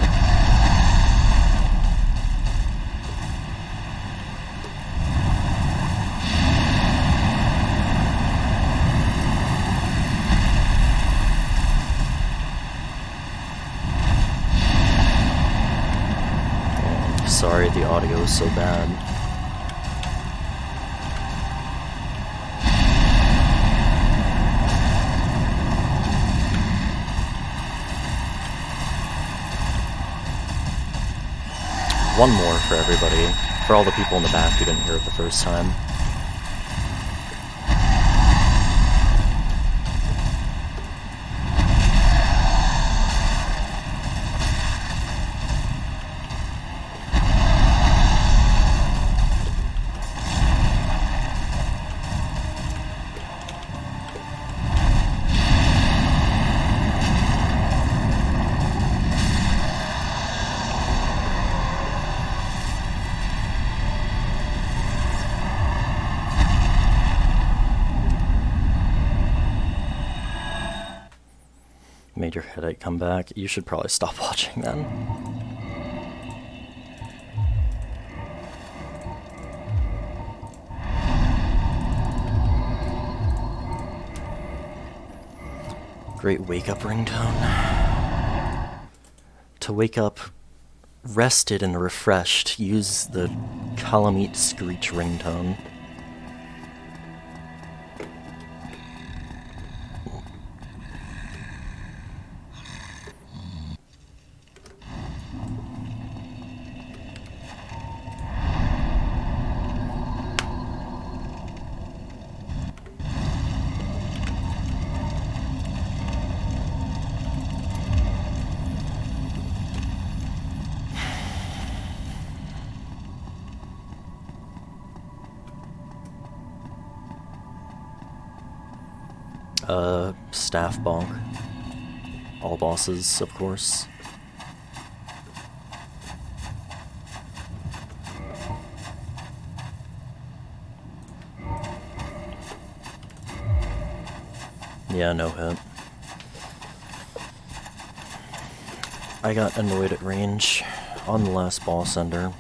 Sorry, the audio is so bad. One more for everybody, for all the people in the back who didn't hear it the first time. Made your headache come back. You should probably stop watching then. Great wake-up ringtone. To wake up rested and refreshed, use the Kalameet screech ringtone. Staff bonk. All bosses, of course. Yeah, no hit. I got annoyed at range on the last boss ender.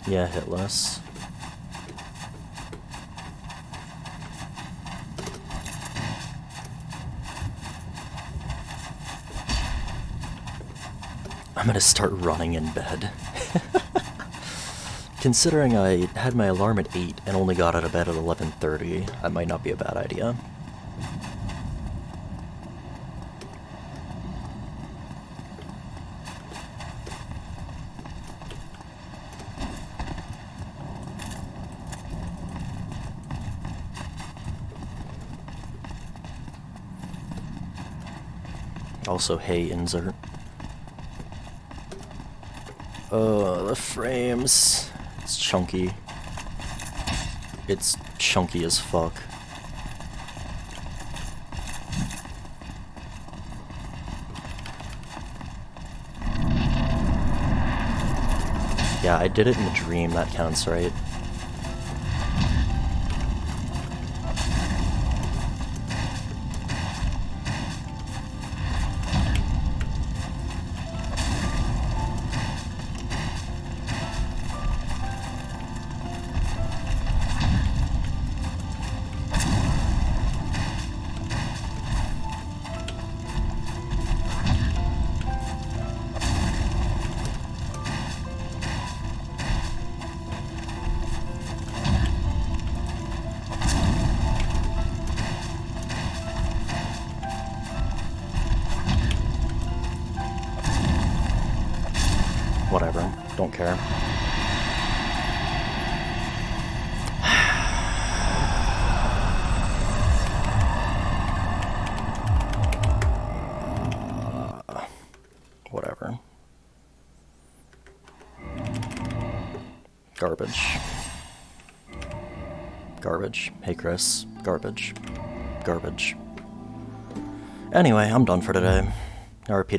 Yeah, hitless. I'm gonna start running in bed. Considering I had my alarm at 8 and only got out of bed at 11:30, that might not be a bad idea. Also, hey, insert. Oh, the frames. It's chunky. It's chunky as fuck. Yeah, I did it in a dream, that counts, right? Whatever, don't care. Garbage. Garbage. Hey Chris. Garbage. Garbage. Anyway, I'm done for today. I repeat